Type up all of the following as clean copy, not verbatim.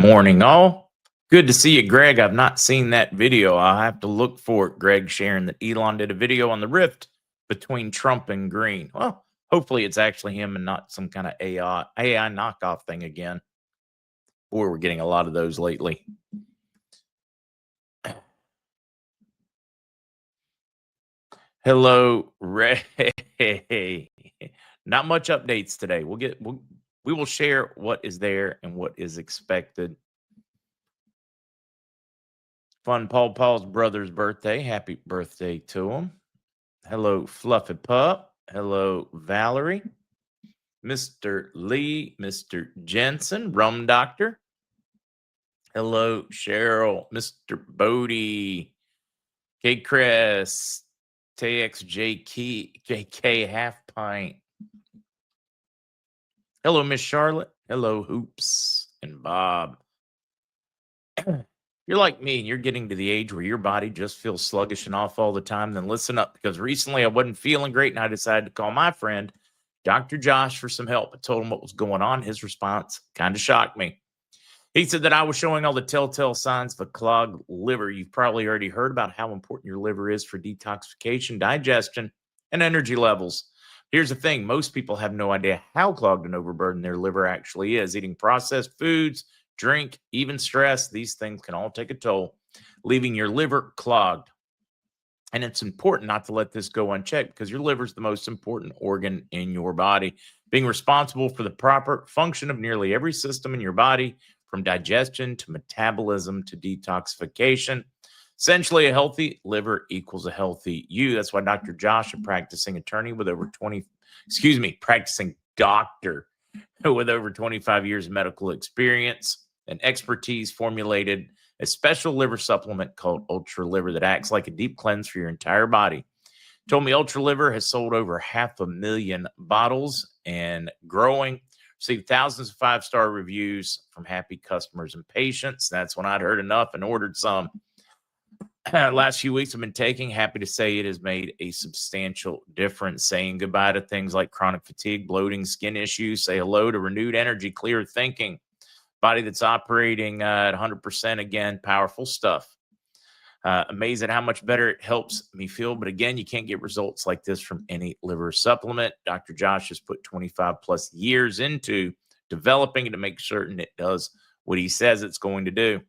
morning, all. Good to see you, Greg. I've not seen that video. I'll have to look for it. Greg sharing that Elon did a video on the rift between Trump and Green. Well, hopefully it's actually him and not some kind of AI knockoff thing again. Boy, we're getting a lot of those lately. Hello, Ray. Not much updates today. We will share what is there and what is expected. Fun Paul's brother's birthday. Happy birthday to him. Hello, Fluffy Pup. Hello, Valerie. Mr. Lee, Mr. Jensen, Rum Doctor. Hello, Cheryl, Mr. Bodie, K. Chris, JK Half Pint. Hello, Miss Charlotte. Hello, Hoops and Bob. You're like me and you're getting to the age where your body just feels sluggish and off all the time, then listen up, because recently I wasn't feeling great and I decided to call my friend, Dr. Josh, for some help. I told him what was going on. His response kind of shocked me. He said that I was showing all the telltale signs of a clogged liver. You've probably already heard about how important your liver is for detoxification, digestion, and energy levels. Here's the thing. Most people have no idea how clogged and overburdened their liver actually is. Eating processed foods, drink, even stress, these things can all take a toll, leaving your liver clogged. And it's important not to let this go unchecked, because your liver is the most important organ in your body, being responsible for the proper function of nearly every system in your body, from digestion to metabolism to detoxification. Essentially, a healthy liver equals a healthy you. That's why Dr. Josh, a practicing attorney with over practicing doctor with over 25 years of medical experience and expertise, formulated a special liver supplement called Ultra Liver that acts like a deep cleanse for your entire body. Told me Ultra Liver has sold over 500,000 bottles and growing. Received thousands of 5-star reviews from happy customers and patients. That's when I'd heard enough and ordered some. Last few weeks I've been taking. Happy to say it has made a substantial difference. Saying goodbye to things like chronic fatigue, bloating, skin issues. Say hello to renewed energy, clear thinking. Body that's operating at 100% again. Powerful stuff. Amazed at how much better it helps me feel. But again, you can't get results like this from any liver supplement. Dr. Josh has put 25 plus years into developing it to make certain it does what he says it's going to do.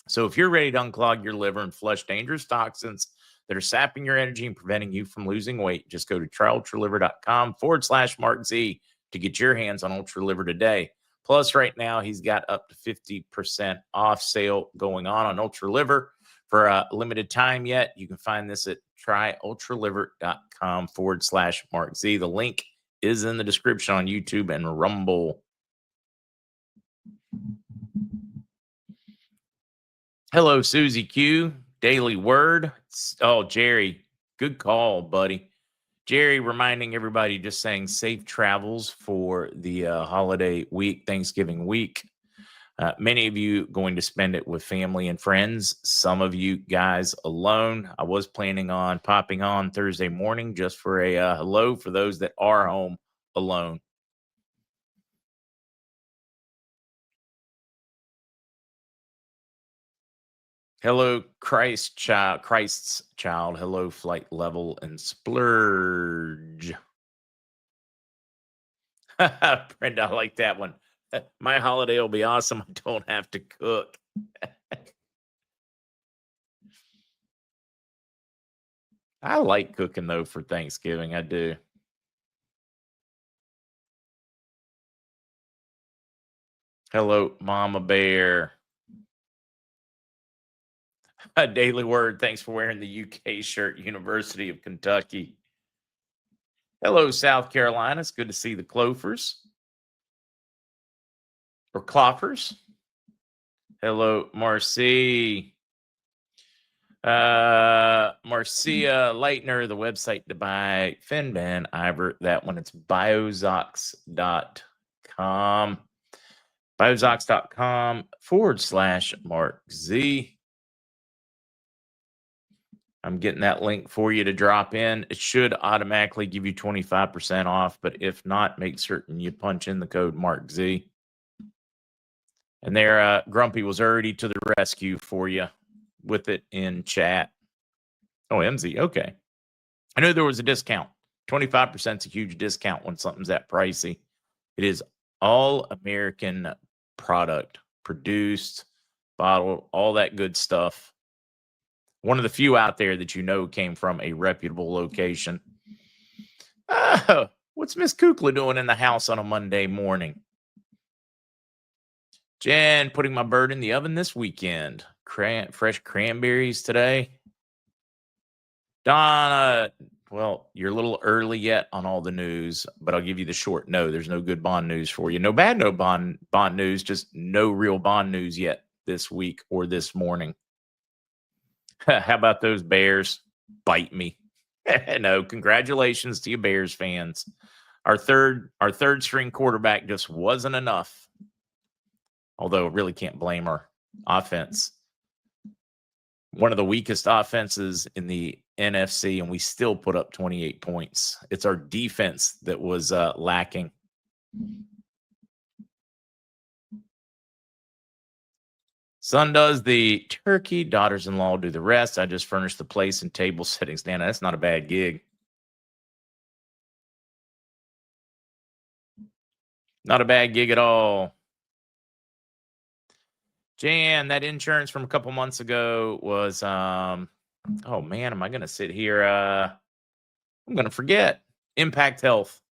So if you're ready to unclog your liver and flush dangerous toxins that are sapping your energy and preventing you from losing weight, just go to tryultraliver.com/MarkZ to get your hands on Ultra Liver today. Plus, right now, he's got up to 50% off sale going on Ultra Liver for a limited time yet. You can find this at tryultraliver.com/MarkZ. The link is in the description on YouTube and Rumble. Hello, Susie Q. Daily Word. Oh, Jerry, good call, buddy. Jerry reminding everybody, just saying safe travels for the holiday week, Thanksgiving week. Many of you going to spend it with family and friends. Some of you guys alone. I was planning on popping on Thursday morning just for a hello for those that are home alone. Hello, Christ's child. Hello, Flight Level and Splurge. Brenda, I like that one. My holiday will be awesome. I don't have to cook. I like cooking, though, for Thanksgiving. I do. Hello, Mama Bear. A Daily Word. Thanks for wearing the UK shirt, University of Kentucky. Hello, South Carolina. It's good to see the Clofers. Or Cloffers. Hello, Marcy. Marcia Leitner, the website to buy Finban Ivor. That one, it's biozox.com. Biozox.com/MarkZ. I'm getting that link for you to drop in. It should automatically give you 25% off, but if not, make certain you punch in the code MarkZ. And there, Grumpy was already to the rescue for you with it in chat. Oh, MZ. Okay. I knew there was a discount. 25% is a huge discount when something's that pricey. It is all American product, produced, bottled, all that good stuff. One of the few out there that you know came from a reputable location. Oh, what's Miss Kukla doing in the house on a Monday morning? Jen, putting my bird in the oven this weekend. Fresh cranberries today. Donna, well, you're a little early yet on all the news, but I'll give you the short no. There's no good bond news for you. No bad, no bond news, just no real bond news yet this week or this morning. How about those Bears? Bite me. No, congratulations to you Bears fans. Our third string quarterback just wasn't enough. Although really can't blame our offense. One of the weakest offenses in the NFC, and we still put up 28 points. It's our defense that was lacking. Son does the turkey, daughters-in-law do the rest. I just furnished the place and table settings. Nana, that's not a bad gig. Not a bad gig at all. Jan, that insurance from a couple months ago was, oh man, am I going to sit here? I'm going to forget. Impact Health.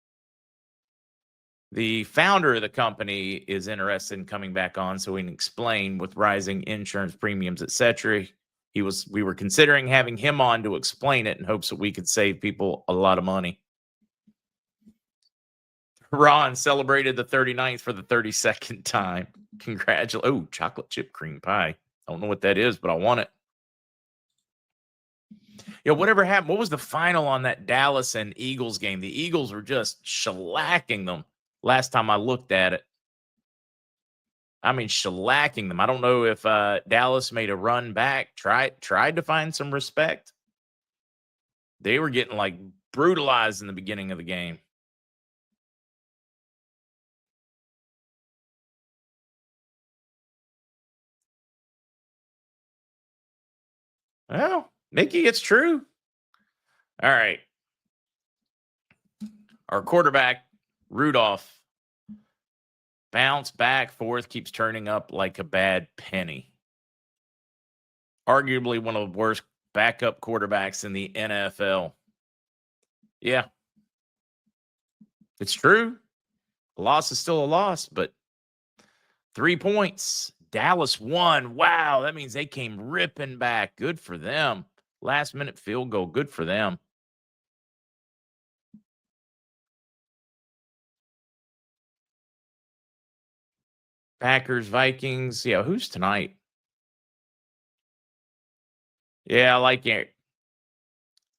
The founder of the company is interested in coming back on so we can explain with rising insurance premiums, etc. We were considering having him on to explain it in hopes that we could save people a lot of money. Ron celebrated the 39th for the 32nd time. Congratulations. Oh, chocolate chip cream pie. I don't know what that is, but I want it. Yeah, whatever happened? What was the final on that Dallas and Eagles game? The Eagles were just shellacking them last time I looked at it. I mean, shellacking them. I don't know if Dallas made a run back, tried to find some respect. They were getting like brutalized in the beginning of the game. Well, Nikki, it's true. All right. Our quarterback, Rudolph, bounce back forth, keeps turning up like a bad penny. Arguably one of the worst backup quarterbacks in the NFL. Yeah. It's true. A loss is still a loss, but 3 points. Dallas won. Wow, that means they came ripping back. Good for them. Last minute field goal. Good for them. Packers, Vikings. Yeah, who's tonight? Yeah, I like it.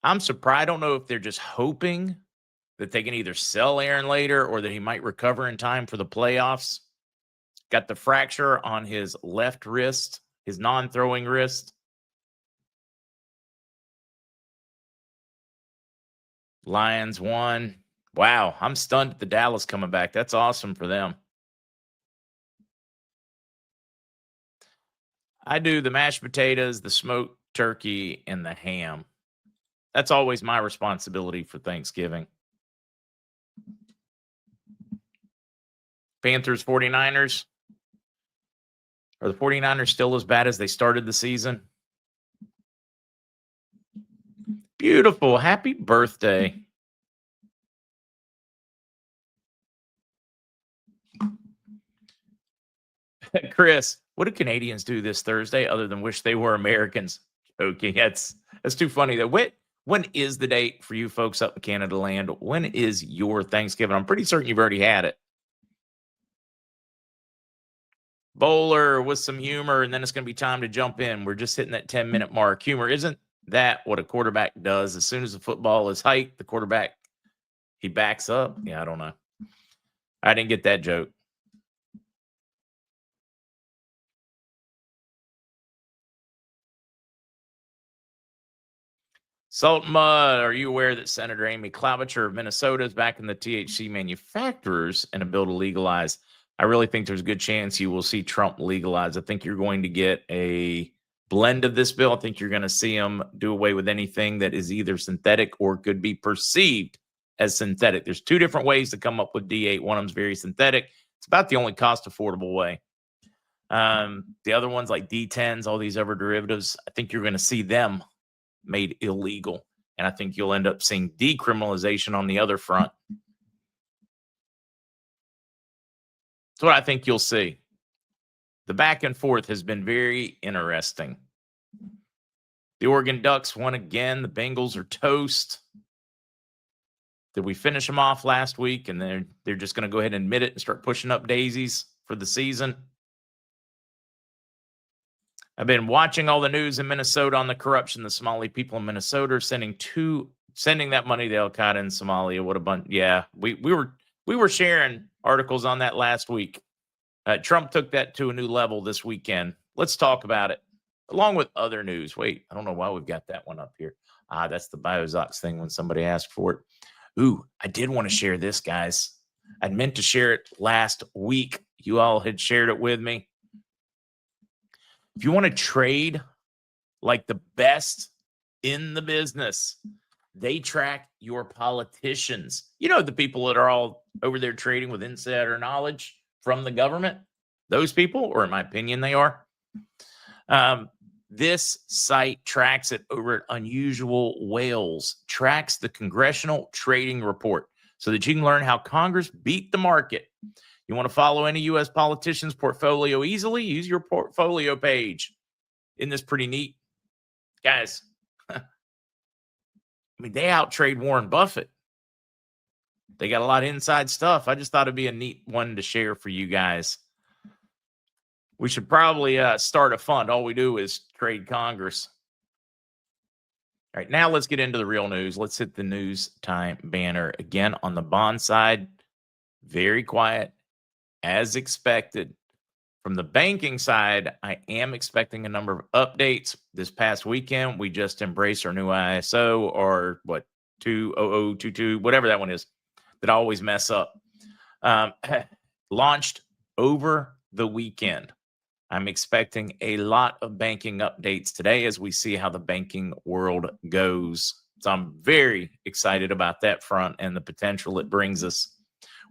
I'm surprised. I don't know if they're just hoping that they can either sell Aaron later or that he might recover in time for the playoffs. Got the fracture on his left wrist, his non-throwing wrist. Lions won. Wow, I'm stunned at the Dallas coming back. That's awesome for them. I do the mashed potatoes, the smoked turkey, and the ham. That's always my responsibility for Thanksgiving. Panthers, 49ers. Are the 49ers still as bad as they started the season? Beautiful. Happy birthday. Chris, what do Canadians do this Thursday other than wish they were Americans? Okay, that's too funny. When is the date for you folks up in Canada land? When is your Thanksgiving? I'm pretty certain you've already had it. Bowler with some humor, and then it's going to be time to jump in. We're just hitting that 10-minute mark. Humor, isn't that what a quarterback does? As soon as the football is hiked, the quarterback, he backs up. Yeah, I don't know. I didn't get that joke. Salt Mud, are you aware that Senator Amy Klobuchar of Minnesota is backing the THC manufacturers in a bill to legalize I really think there's a good chance you will see Trump legalize. I think you're going to get a blend of this bill. I think you're going to see him do away with anything that is either synthetic or could be perceived as synthetic. There's two different ways to come up with D8. One of them is very synthetic. It's about the only cost affordable way. The other ones like D10s, all these other derivatives, I think you're going to see them made illegal. And I think you'll end up seeing decriminalization on the other front. That's what I think you'll see. The back and forth has been very interesting. The Oregon Ducks won again. The Bengals are toast. Did we finish them off last week? And they're just going to go ahead and admit it and start pushing up daisies for the season. I've been watching all the news in Minnesota on the corruption. The Somali people in Minnesota are sending that money to Al Qaeda in Somalia. What a bunch! Yeah, we were sharing articles on that last week. Trump took that to a new level this weekend. Let's talk about it, along with other news. Wait, I don't know why we've got that one up here. That's the Biozox thing when somebody asked for it. Ooh, I did want to share this, guys. I'd meant to share it last week. You all had shared it with me. If you want to trade like the best in the business, they track your politicians. You know, the people that are all over there trading with insider knowledge from the government, those people, or in my opinion, they are. This site tracks it over at Unusual Whales, tracks the Congressional Trading Report so that you can learn how Congress beat the market. You want to follow any U.S. politician's portfolio easily? Use your portfolio page. Isn't this pretty neat? Guys, I mean, they outtrade Warren Buffett. They got a lot of inside stuff. I just thought it'd be a neat one to share for you guys. We should probably start a fund. All we do is trade Congress. All right, now let's get into the real news. Let's hit the news time banner. Again, on the bond side, very quiet, as expected. From the banking side, I am expecting a number of updates. This past weekend, we just embraced our new ISO, or 20022, whatever that one is, that I always mess up. Launched over the weekend. I'm expecting a lot of banking updates today as we see how the banking world goes. So I'm very excited about that front and the potential it brings us.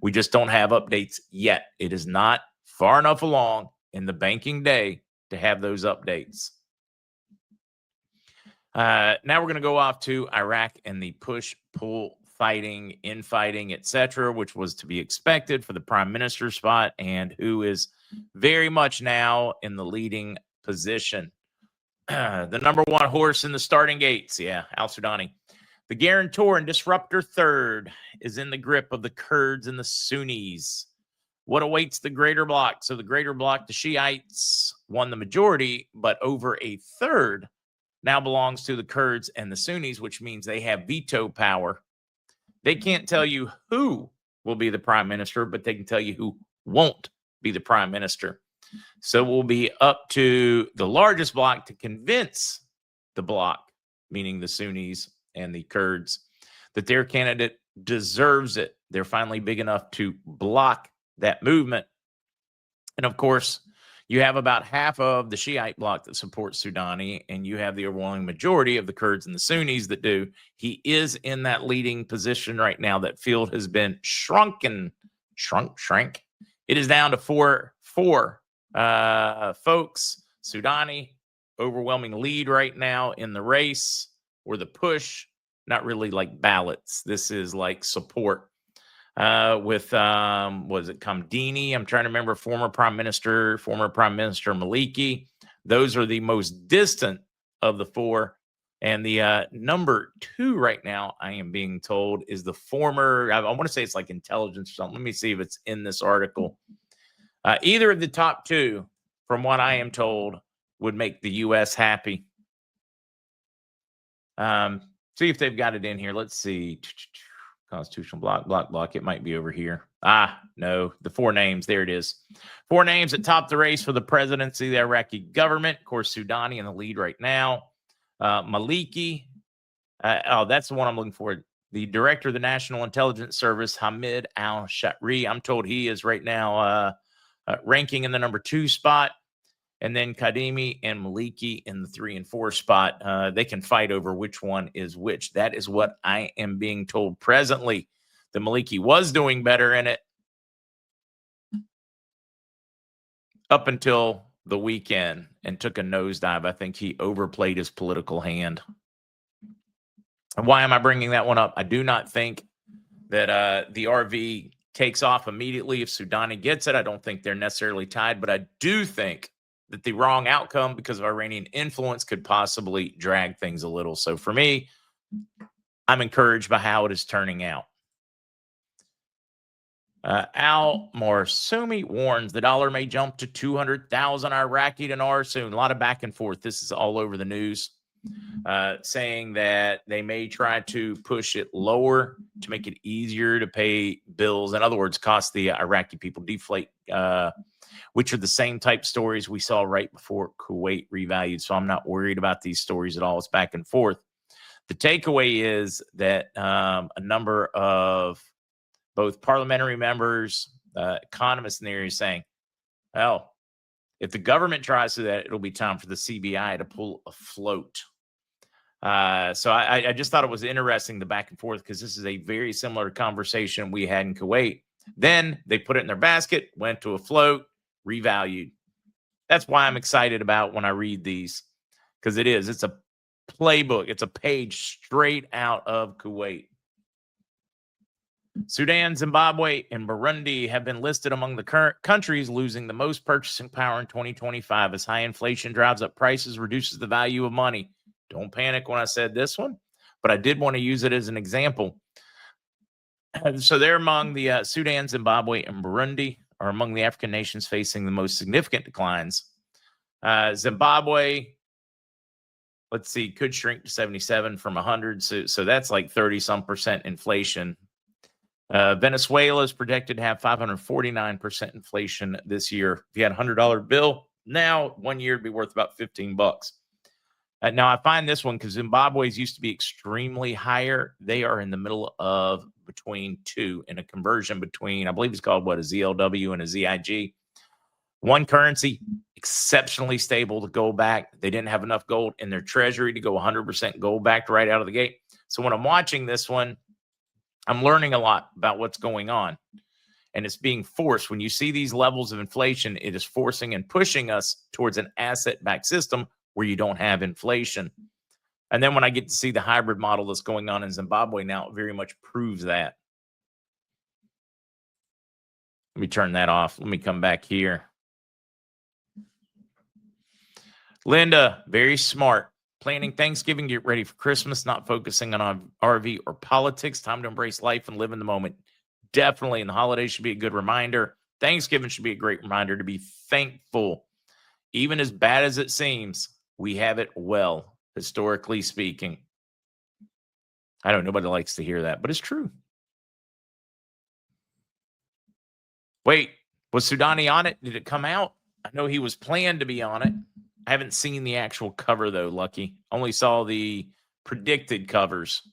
We just don't have updates yet. It is not far enough along in the banking day to have those updates. Now we're going to go off to Iraq and the push-pull fighting, infighting, etc., which was to be expected for the prime minister spot, and who is very much now in the leading position. The number one horse in the starting gates, al-Sudani. The guarantor and disruptor third is in the grip of the Kurds and the Sunnis. What awaits the greater bloc? So the greater bloc, the Shiites, won the majority, but over a third now belongs to the Kurds and the Sunnis, which means they have veto power. They can't tell you who will be the prime minister, but they can tell you who won't be the prime minister. So it will be up to the largest bloc to convince the bloc, meaning the Sunnis and the Kurds, that their candidate deserves it. They're finally big enough to block that movement. And of course, you have about half of the Shiite bloc that supports Sudani, and you have the overwhelming majority of the Kurds and the Sunnis that do. He is in that leading position right now. That field has been shrunk. It is down to four folks. Sudani, overwhelming lead right now in the race or the push. Not really like ballots. This is like support. With was it Kamdini? I'm trying to remember, former Prime Minister Maliki. Those are the most distant of the four. And the number two right now, I am being told, is the former, I want to say it's like intelligence or something. Let me see if it's in this article. Either of the top two, from what I am told, would make the U.S. happy. See if they've got it in here. Let's see. Constitutional block. It might be over here. No, the four names. There it is. Four names that top the race for the presidency of the Iraqi government. Of course, Sudani in the lead right now. Maliki. That's the one I'm looking for. The director of the National Intelligence Service, Hamid al-Shari. I'm told he is right now ranking in the number 2 spot. And then Kadimi and Maliki in the 3 and 4 spot. They can fight over which one is which. That is what I am being told presently. The Maliki was doing better in it up until the weekend and took a nosedive. I think he overplayed his political hand. And why am I bringing that one up? I do not think that the RV takes off immediately if Soudani gets it. I don't think they're necessarily tied, but I do think that the wrong outcome because of Iranian influence could possibly drag things a little. So for me, I'm encouraged by how it is turning out. Al Marsumi warns the dollar may jump to 200,000 Iraqi dinar soon. A lot of back and forth. This is all over the news, saying that they may try to push it lower to make it easier to pay bills. In other words, cost the Iraqi people deflate, which are the same type stories we saw right before Kuwait revalued. So I'm not worried about these stories at all. It's back and forth. The takeaway is that a number of both parliamentary members, economists in the area saying, well, if the government tries to do that, it'll be time for the CBI to pull a float. So I just thought it was interesting, the back and forth, because this is a very similar conversation we had in Kuwait. Then they put it in their basket, went to a float, revalued. That's why I'm excited about when I read these, because it's a playbook. It's a page straight out of Kuwait. Sudan, Zimbabwe, and Burundi have been listed among the current countries losing the most purchasing power in 2025 as high inflation drives up prices, reduces the value of money. Don't panic when I said this one, but I did want to use it as an example. So they're among the Sudan, Zimbabwe, and Burundi are among the African nations facing the most significant declines. Zimbabwe, let's see, could shrink to 77 from 100. So that's like 30-some% inflation. Venezuela is projected to have 549% inflation this year. If you had a $100 bill, now 1 year it'd be worth about $15. Now I find this one because Zimbabwe's used to be extremely higher. They are in the middle of between two in a conversion between, I believe it's called a ZLW and a ZIG. One currency, exceptionally stable to gold back. They didn't have enough gold in their treasury to go 100% gold backed right out of the gate. So when I'm watching this one, I'm learning a lot about what's going on, and it's being forced. When you see these levels of inflation, it is forcing and pushing us towards an asset-backed system where you don't have inflation. And then when I get to see the hybrid model that's going on in Zimbabwe now, it very much proves that. Let me turn that off. Let me come back here. Linda, very smart. Planning Thanksgiving, get ready for Christmas, not focusing on RV or politics. Time to embrace life and live in the moment. Definitely, and the holidays should be a good reminder. Thanksgiving should be a great reminder to be thankful. Even as bad as it seems, we have it well, historically speaking. I know nobody likes to hear that, but it's true. Wait, was Soudani on it? Did it come out? I know he was planned to be on it. I haven't seen the actual cover, though, Lucky. Only saw the predicted covers.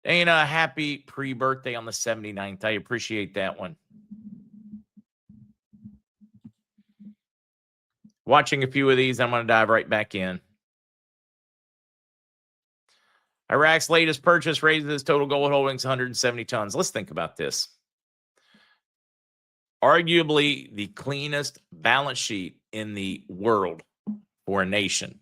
Dana, happy pre-birthday on the 79th. I appreciate that one. Watching a few of these, I'm going to dive right back in. Iraq's latest purchase raises total gold holdings 170 tons. Let's think about this. Arguably the cleanest balance sheet in the world for a nation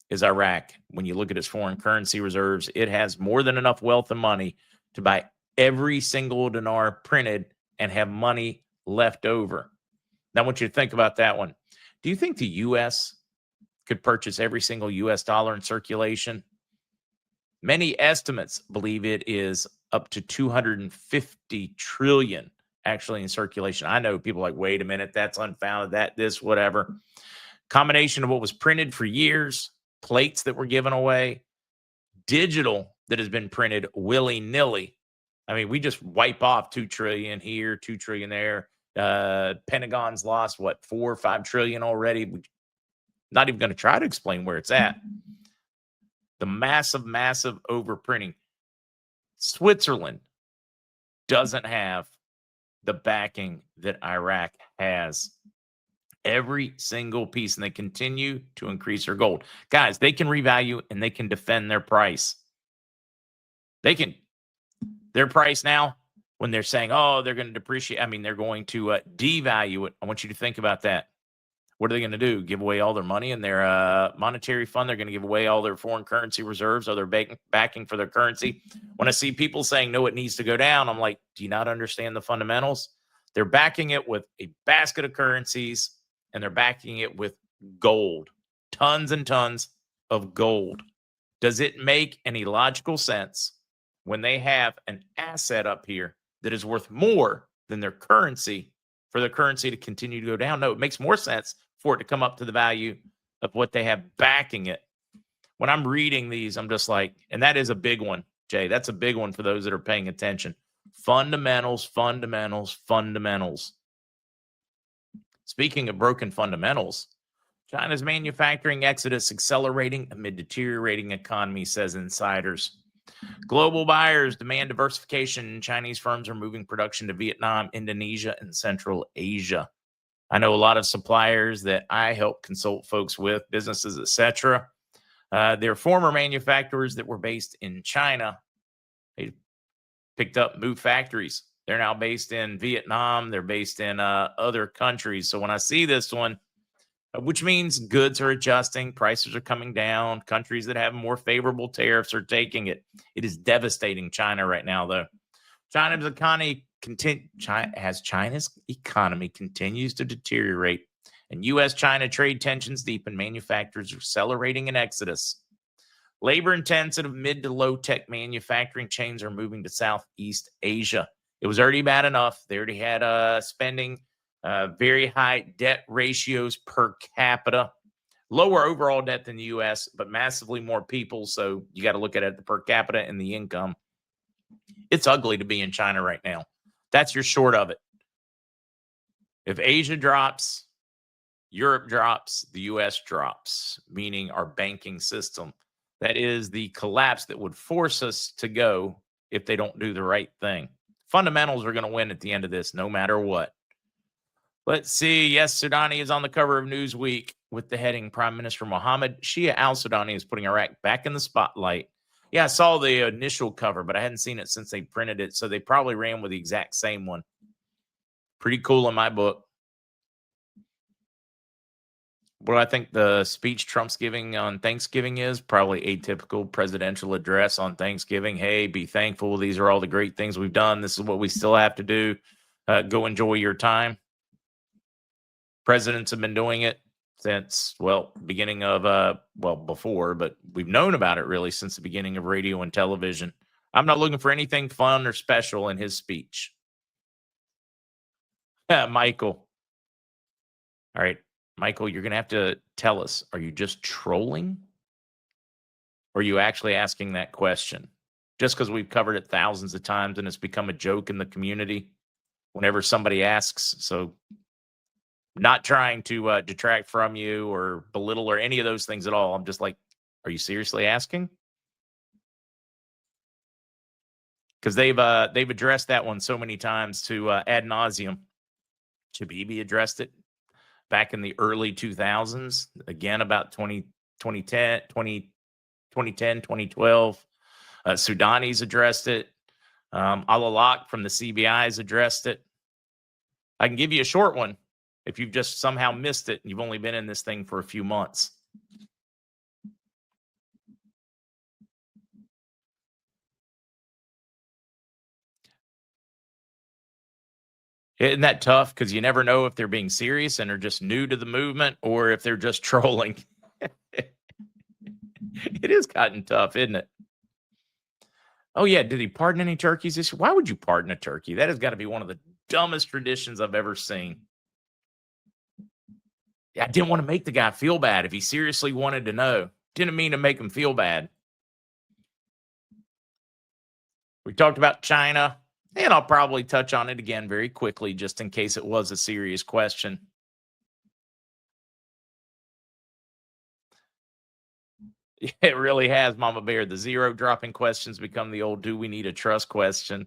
is Iraq. When you look at its foreign currency reserves, it has more than enough wealth and money to buy every single dinar printed and have money left over. Now, I want you to think about that one. Do you think the U.S. could purchase every single U.S. dollar in circulation? Many estimates believe it is up to 250 trillion actually in circulation. I know people are like, wait a minute, that's unfounded, this, whatever. Combination of what was printed for years, plates that were given away, digital that has been printed willy-nilly. I mean, we just wipe off 2 trillion here, 2 trillion there. Pentagon's lost, 4 or 5 trillion already. We're not even going to try to explain where it's at. The massive, massive overprinting. Switzerland doesn't have the backing that Iraq has. Every single piece, and they continue to increase their gold. Guys, they can revalue and they can defend their price. Their price now, when they're saying, oh, they're going to depreciate, I mean, they're going to devalue it. I want you to think about that. What are they going to do? Give away all their money in their monetary fund? They're going to give away all their foreign currency reserves, or their backing for their currency. When I see people saying, no, it needs to go down, I'm like, do you not understand the fundamentals? They're backing it with a basket of currencies, and they're backing it with gold, tons and tons of gold. Does it make any logical sense when they have an asset up here that is worth more than their currency, for the currency to continue to go down? No, it makes more sense for it to come up to the value of what they have backing it. When I'm reading these, I'm just like, and that is a big one, Jay. That's a big one for those that are paying attention. Fundamentals, fundamentals, fundamentals. Speaking of broken fundamentals, China's manufacturing exodus accelerating amid deteriorating economy, says insiders. Global buyers demand diversification. Chinese firms are moving production to Vietnam, Indonesia, and Central Asia. I know a lot of suppliers that I help consult folks with, businesses, etc. They're former manufacturers that were based in China. They picked up, moved factories. They're now based in Vietnam. They're based in other countries. So when I see this one, which means goods are adjusting, prices are coming down, countries that have more favorable tariffs are taking it. It is devastating China right now, though. China's economy continues to deteriorate, and U.S.-China trade tensions deepen, manufacturers are accelerating an exodus. Labor-intensive mid to low-tech manufacturing chains are moving to Southeast Asia. It was already bad enough. They already had spending, very high debt ratios per capita, lower overall debt than the U.S., but massively more people. So you got to look at it, the per capita and the income. It's ugly to be in China right now. That's your short of it. If Asia drops, Europe drops, the U.S. drops, meaning our banking system. That is the collapse that would force us to go if they don't do the right thing. Fundamentals are going to win at the end of this, no matter what. Let's see. Yes, Sudani is on the cover of Newsweek with the heading Prime Minister Mohammed Shia al-Sudani is putting Iraq back in the spotlight. Yeah, I saw the initial cover, but I hadn't seen it since they printed it, so they probably ran with the exact same one. Pretty cool in my book. What I think the speech Trump's giving on Thanksgiving is probably atypical presidential address on Thanksgiving. Hey, be thankful. These are all the great things we've done. This is what we still have to do. Go enjoy your time. Presidents have been doing it since, beginning of, before, but we've known about it really since the beginning of radio and television. I'm not looking for anything fun or special in his speech. Michael. All right, Michael, you're going to have to tell us, are you just trolling? Or are you actually asking that question? Just because we've covered it thousands of times and it's become a joke in the community whenever somebody asks. So not trying to detract from you or belittle or any of those things at all. I'm just like, are you seriously asking? Because they've addressed that one so many times to ad nauseum. Chabibi addressed it back in the early 2000s, again about 2010, 2012. Sudani's addressed it. Al-Alaq from the CBI's addressed it. I can give you a short one if you've just somehow missed it and you've only been in this thing for a few months. Isn't that tough? Because you never know if they're being serious and are just new to the movement or if they're just trolling. It has gotten tough, isn't it? Oh, yeah. Did he pardon any turkeys this year? Why would you pardon a turkey? That has got to be one of the dumbest traditions I've ever seen. I didn't want to make the guy feel bad if he seriously wanted to know. Didn't mean to make him feel bad. We talked about China, and I'll probably touch on it again very quickly just in case it was a serious question. It really has, Mama Bear. The zero dropping questions become the old do we need a trust question.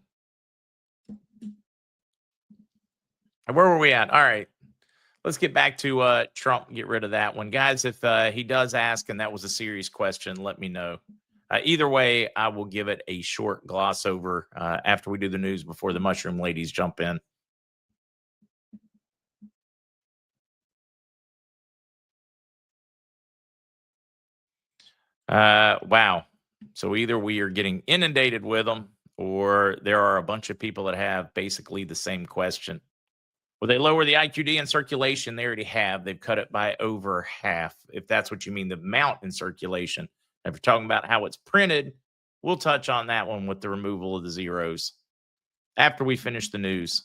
Where were we at? All right. Let's get back to Trump. Get rid of that one. Guys, if he does ask, and that was a serious question, let me know. Either way, I will give it a short gloss over after we do the news before the mushroom ladies jump in. Wow. So either we are getting inundated with them, or there are a bunch of people that have basically the same question. Well, they lower the IQD in circulation. They already have. They've cut it by over half, if that's what you mean, the amount in circulation. If you're talking about how it's printed, we'll touch on that one with the removal of the zeros after we finish the news.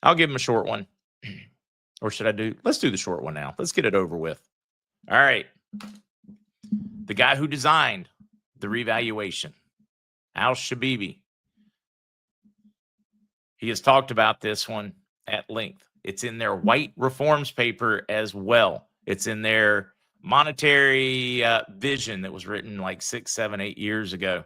I'll give them a short one. Or should I do? Let's do the short one now. Let's get it over with. All right. The guy who designed the revaluation, Al Shabibi, he has talked about this one at length. It's in their white reforms paper as well. It's in their monetary vision that was written like 6, 7, 8 years ago.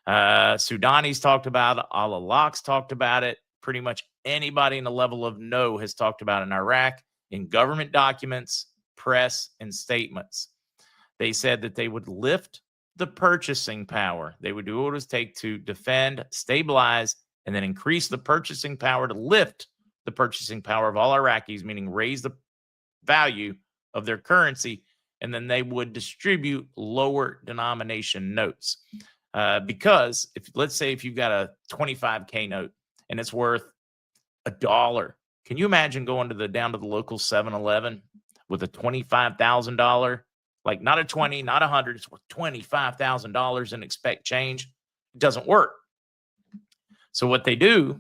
Soudani's talked about it. Al-Alaq's talked about it. Pretty much anybody in the level of know has talked about it in Iraq, in government documents, press, and statements. They said that they would lift the purchasing power. They would do what it would take to defend, stabilize, and then increase the purchasing power to lift the purchasing power of all Iraqis, meaning raise the value of their currency, and then they would distribute lower denomination notes. Because let's say if you've got a 25K note and it's worth $1, can you imagine going down to the local 7-Eleven with a $25,000, like not a 20, not 100, it's worth $25,000 and expect change? It doesn't work. So what they do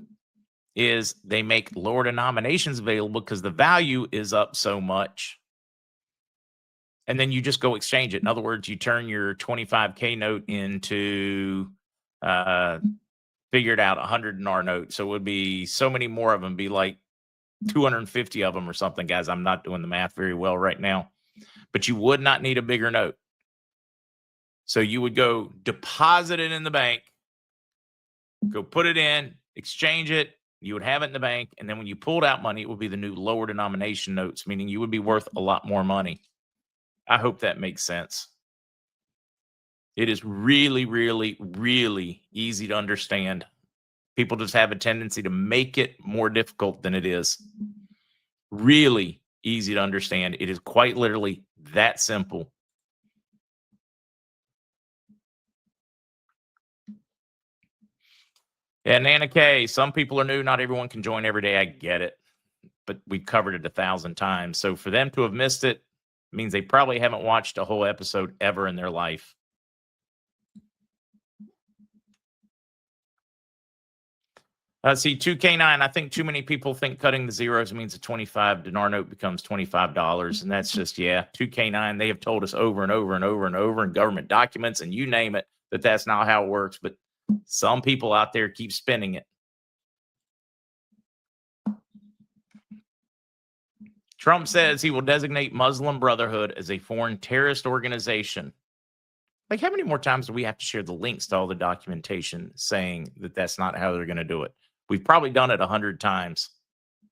is they make lower denominations available because the value is up so much. And then you just go exchange it. In other words, you turn your 25K note into, figured out, 100 dinar note. So it would be so many more of them, be like 250 of them or something, guys. I'm not doing the math very well right now. But you would not need a bigger note. So you would go deposit it in the bank, go put it in, exchange it. You would have it in the bank. And then when you pulled out money, it would be the new lower denomination notes, meaning you would be worth a lot more money. I hope that makes sense. It is really, really, really easy to understand. People just have a tendency to make it more difficult than it is. Really easy to understand. It is quite literally that simple. Yeah, Nana K, some people are new. Not everyone can join every day. I get it. But we've covered it 1,000 times. So for them to have missed it means they probably haven't watched a whole episode ever in their life. See, 2K9, I think too many people think cutting the zeros means a 25 dinar note becomes $25. And that's just, 2K9, they have told us over and over and over and over in government documents and you name it, that that's not how it works. But some people out there keep spinning it. Trump says he will designate Muslim Brotherhood as a foreign terrorist organization. Like, how many more times do we have to share the links to all the documentation saying that that's not how they're going to do it? We've probably done it 100 times.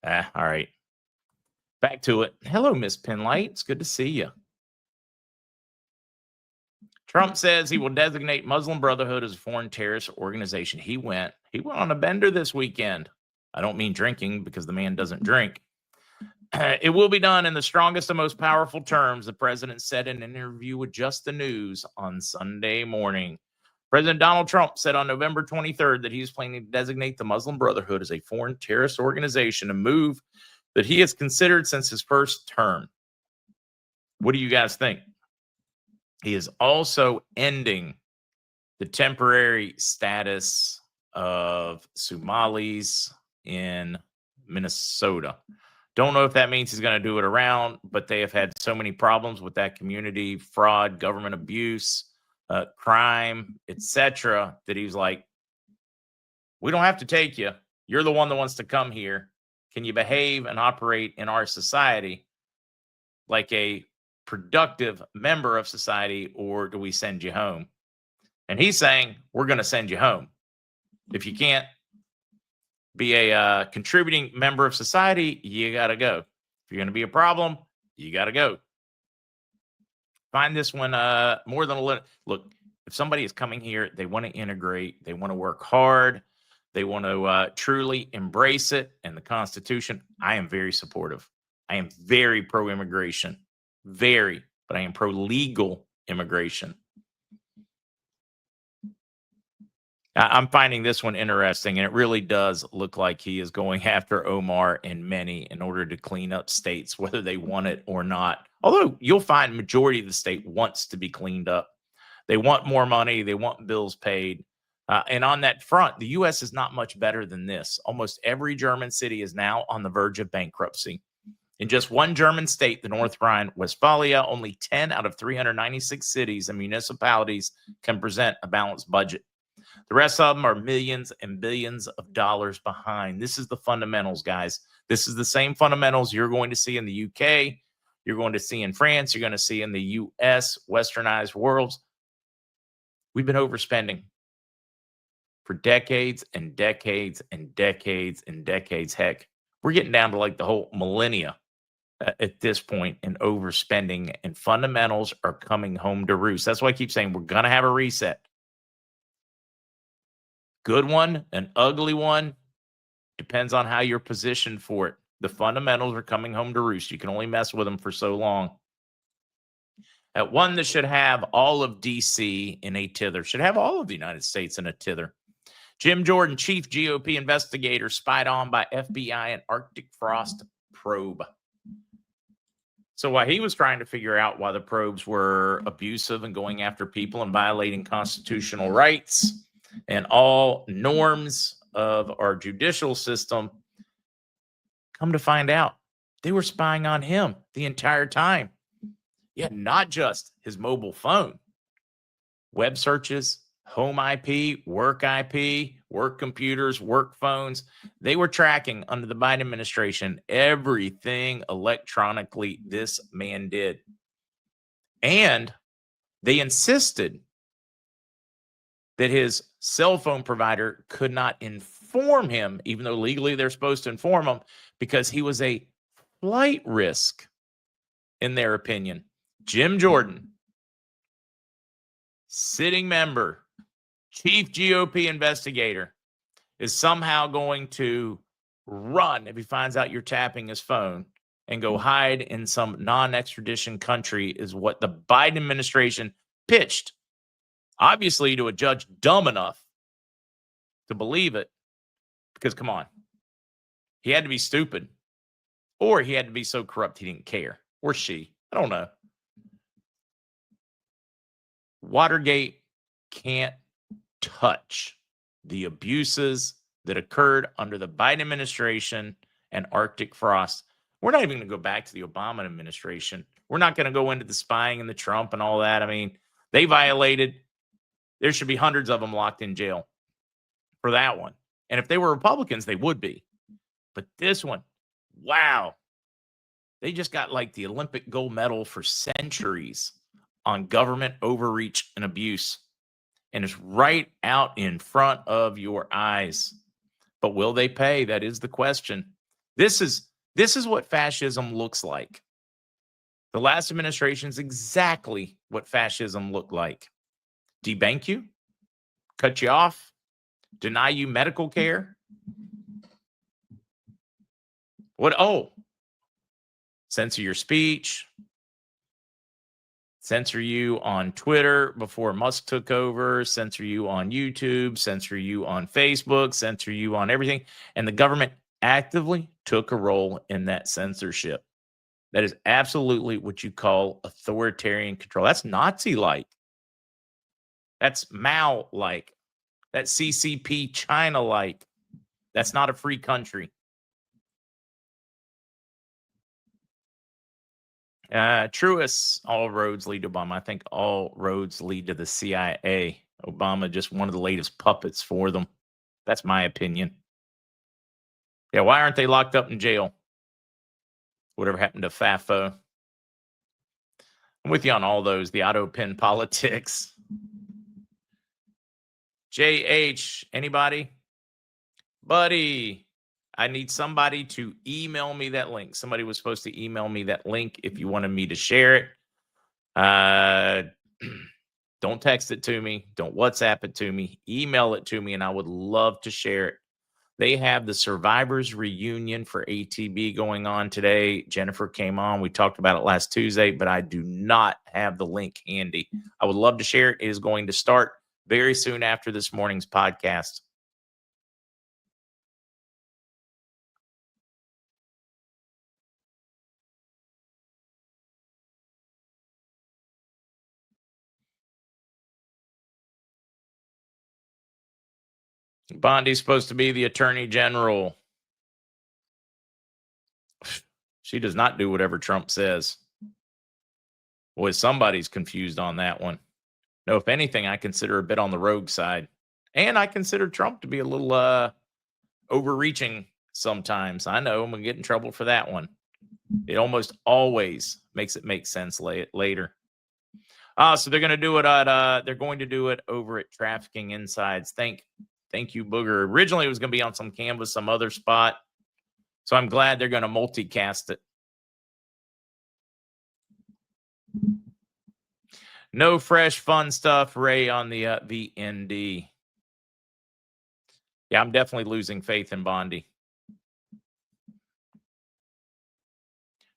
All right. Back to it. Hello, Miss Pinlight. It's good to see you. Trump says he will designate Muslim Brotherhood as a foreign terrorist organization. He went on a bender this weekend. I don't mean drinking because the man doesn't drink. It will be done in the strongest and most powerful terms, the president said in an interview with Just the News on Sunday morning. President Donald Trump said on November 23rd that he is planning to designate the Muslim Brotherhood as a foreign terrorist organization, a move that he has considered since his first term. What do you guys think? He is also ending the temporary status of Somalis in Minnesota. Don't know if that means he's going to do it around, but they have had so many problems with that community, fraud, government abuse, crime, etc., that he's like, we don't have to take you. You're the one that wants to come here. Can you behave and operate in our society like a productive member of society, or do we send you home? And he's saying, we're going to send you home. If you can't be a contributing member of society, you got to go. If you're going to be a problem, you got to go. Find this one more than a little. Look, if somebody is coming here, they want to integrate, they want to work hard, they want to truly embrace it and the Constitution. I am very supportive. I am very pro-immigration, but I am pro-legal immigration. I'm finding this one interesting, and it really does look like he is going after Omar and many in order to clean up states, whether they want it or not. Although you'll find majority of the state wants to be cleaned up. They want more money. They want bills paid. And on that front, the U.S. is not much better than this. Almost every German city is now on the verge of bankruptcy. In just one German state, the North Rhine-Westphalia, only 10 out of 396 cities and municipalities can present a balanced budget. The rest of them are millions and billions of dollars behind. This is the fundamentals, guys. This is the same fundamentals you're going to see in the UK, you're going to see in France, you're going to see in the US, westernized worlds. We've been overspending for decades and decades and decades and decades. Heck, we're getting down to like the whole millennia at this point in overspending, and fundamentals are coming home to roost. That's why I keep saying we're going to have a reset. Good one, an ugly one, depends on how you're positioned for it. The fundamentals are coming home to roost. You can only mess with them for so long. At one that should have all of D.C. in a tither, should have all of the United States in a tither. Jim Jordan, chief GOP investigator, spied on by FBI and Arctic frost probe. So while he was trying to figure out why the probes were abusive and going after people and violating constitutional rights and all norms of our judicial system, come to find out, they were spying on him the entire time. Yeah, not just his mobile phone. Web searches, home IP, work computers, work phones. They were tracking under the Biden administration everything electronically this man did. And they insisted that his cell phone provider could not inform him, even though legally they're supposed to inform him, because he was a flight risk, in their opinion. Jim Jordan, sitting member, chief GOP investigator, is somehow going to run if he finds out you're tapping his phone and go hide in some non-extradition country, is what the Biden administration pitched. Obviously, to a judge dumb enough to believe it, because come on, he had to be stupid, or he had to be so corrupt he didn't care, or she. I don't know. Watergate can't touch the abuses that occurred under the Biden administration and Arctic frost. We're not even going to go back to the Obama administration. We're not going to go into the spying and the Trump and all that. I mean, they violated. There should be hundreds of them locked in jail for that one. And if they were Republicans, they would be. But this one, wow. They just got like the Olympic gold medal for centuries on government overreach and abuse. And it's right out in front of your eyes. But will they pay? That is the question. This is what fascism looks like. The last administration is exactly what fascism looked like. Debank you, cut you off, deny you medical care. What? Oh, censor your speech, censor you on Twitter before Musk took over, censor you on YouTube, censor you on Facebook, censor you on everything. And the government actively took a role in that censorship. That is absolutely what you call authoritarian control. That's Nazi-like. That's Mao-like. That's CCP China-like. That's not a free country. Truist, all roads lead to Obama. I think all roads lead to the CIA. Obama just one of the latest puppets for them. That's my opinion. Yeah, why aren't they locked up in jail? Whatever happened to FAFO? I'm with you on all those. The auto pin politics. JH, anybody? Buddy, I need somebody to email me that link. Somebody was supposed to email me that link if you wanted me to share it. Don't text it to me. Don't WhatsApp it to me. Email it to me, and I would love to share it. They have the Survivors Reunion for ATB going on today. Jennifer came on. We talked about it last Tuesday, but I do not have the link handy. I would love to share it. It is going to start very soon after this morning's podcast. Bondi's supposed to be the Attorney General. She does not do whatever Trump says. Boy, somebody's confused on that one. No, if anything, I consider a bit on the rogue side. And I consider Trump to be a little overreaching sometimes. I know I'm going to get in trouble for that one. It almost always makes it make sense later. So they're going to do it at they're going to do it over at Trafficking Insides. Thank you, Booger. Originally it was going to be on some canvas, some other spot. So I'm glad they're going to multicast it. No fresh fun stuff, Ray, on the VND. Yeah, I'm definitely losing faith in Bondi.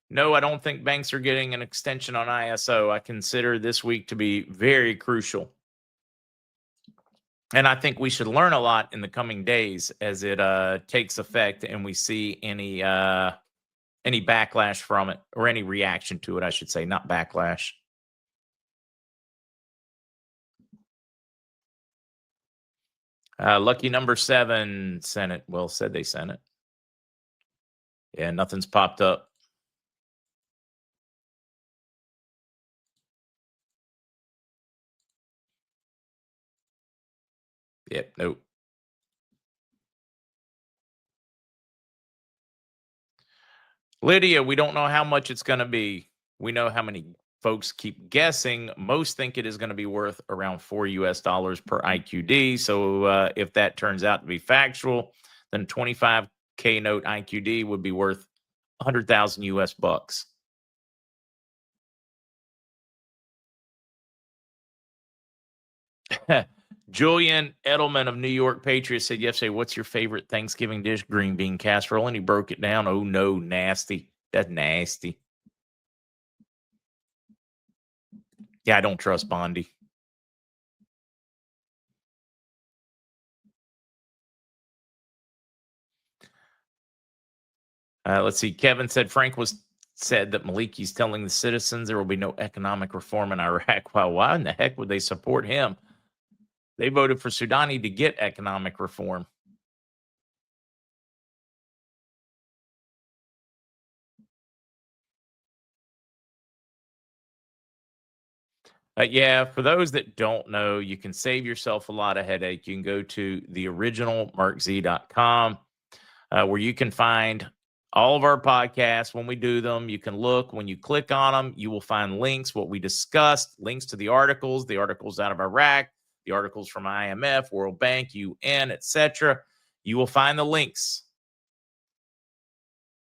No, I don't think banks are getting an extension on ISO. I consider this week to be very crucial. And I think we should learn a lot in the coming days as it takes effect and we see any backlash from it, or any reaction to it, I should say, not backlash. Lucky number 7 sent it. Well, said they sent it. Yeah, nothing's popped up. Yep, nope. Lydia, we don't know how much it's going to be. We know how many folks keep guessing. Most think it is going to be worth around $4 per IQD. So if that turns out to be factual, then 25K note IQD would be worth 100,000 US bucks. Julian Edelman of New York Patriots said yesterday, "What's your favorite Thanksgiving dish?" Green bean casserole. And he broke it down. Oh, no, nasty. That's nasty. Yeah, I don't trust Bondi. Let's see. Kevin said Frank said that Maliki's telling the citizens there will be no economic reform in Iraq. Well, why in the heck would they support him? They voted for Soudani to get economic reform. Yeah, for those that don't know, you can save yourself a lot of headache. You can go to the original MarkZ.com, where you can find all of our podcasts when we do them. You can look. When you click on them, you will find links, what we discussed, links to the articles out of Iraq, the articles from IMF, World Bank, UN, etc. You will find the links.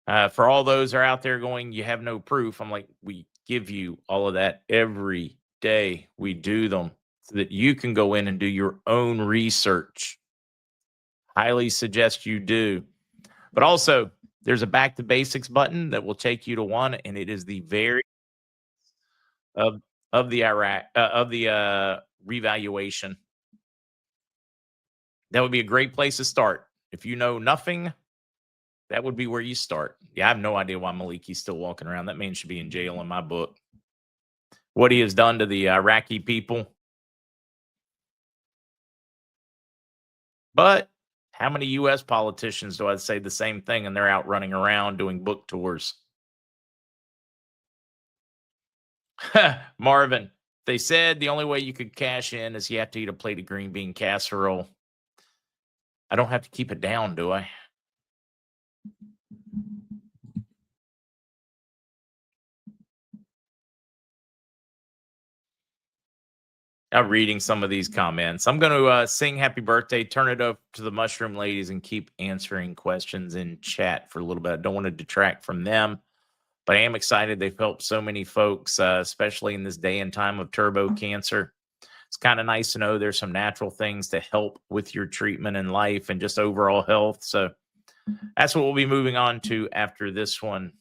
For all those are out there going, you have no proof. I'm like, we give you all of that every day. We do them so that you can go in and do your own research. Highly suggest you do. But also, there's a back to basics button that will take you to one, and it is the very of the Iraq of the revaluation. That would be a great place to start. If you know nothing, that would be where you start. Yeah, I have no idea why Maliki's still walking around. That man should be in jail in my book. What he has done to the Iraqi people. But how many U.S. politicians do I say the same thing and they're out running around doing book tours? Marvin, they said the only way you could cash in is you have to eat a plate of green bean casserole. I don't have to keep it down, do I? I'm reading some of these comments. I'm going to sing happy birthday, turn it over to the mushroom ladies, and keep answering questions in chat for a little bit. I don't want to detract from them, but I am excited. They've helped so many folks, especially in this day and time of turbo cancer. It's kind of nice to know there's some natural things to help with your treatment in life and just overall health. So that's what we'll be moving on to after this one.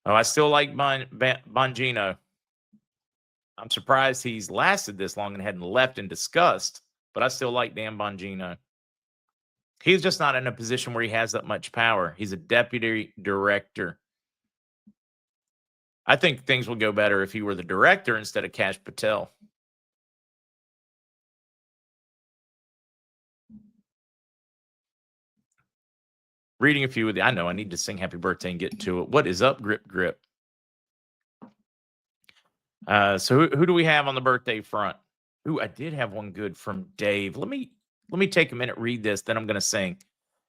Oh, I still like Bongino. I'm surprised he's lasted this long and hadn't left in disgust, but I still like Dan Bongino. He's just not in a position where he has that much power. He's a deputy director. I think things would go better if he were the director instead of Kash Patel. Reading a few of the, I know I need to sing happy birthday and get to it. What is up, Grip Grip? So who do we have on the birthday front? Ooh, I did have one good from Dave. Let me take a minute, read this, then I'm going to sing.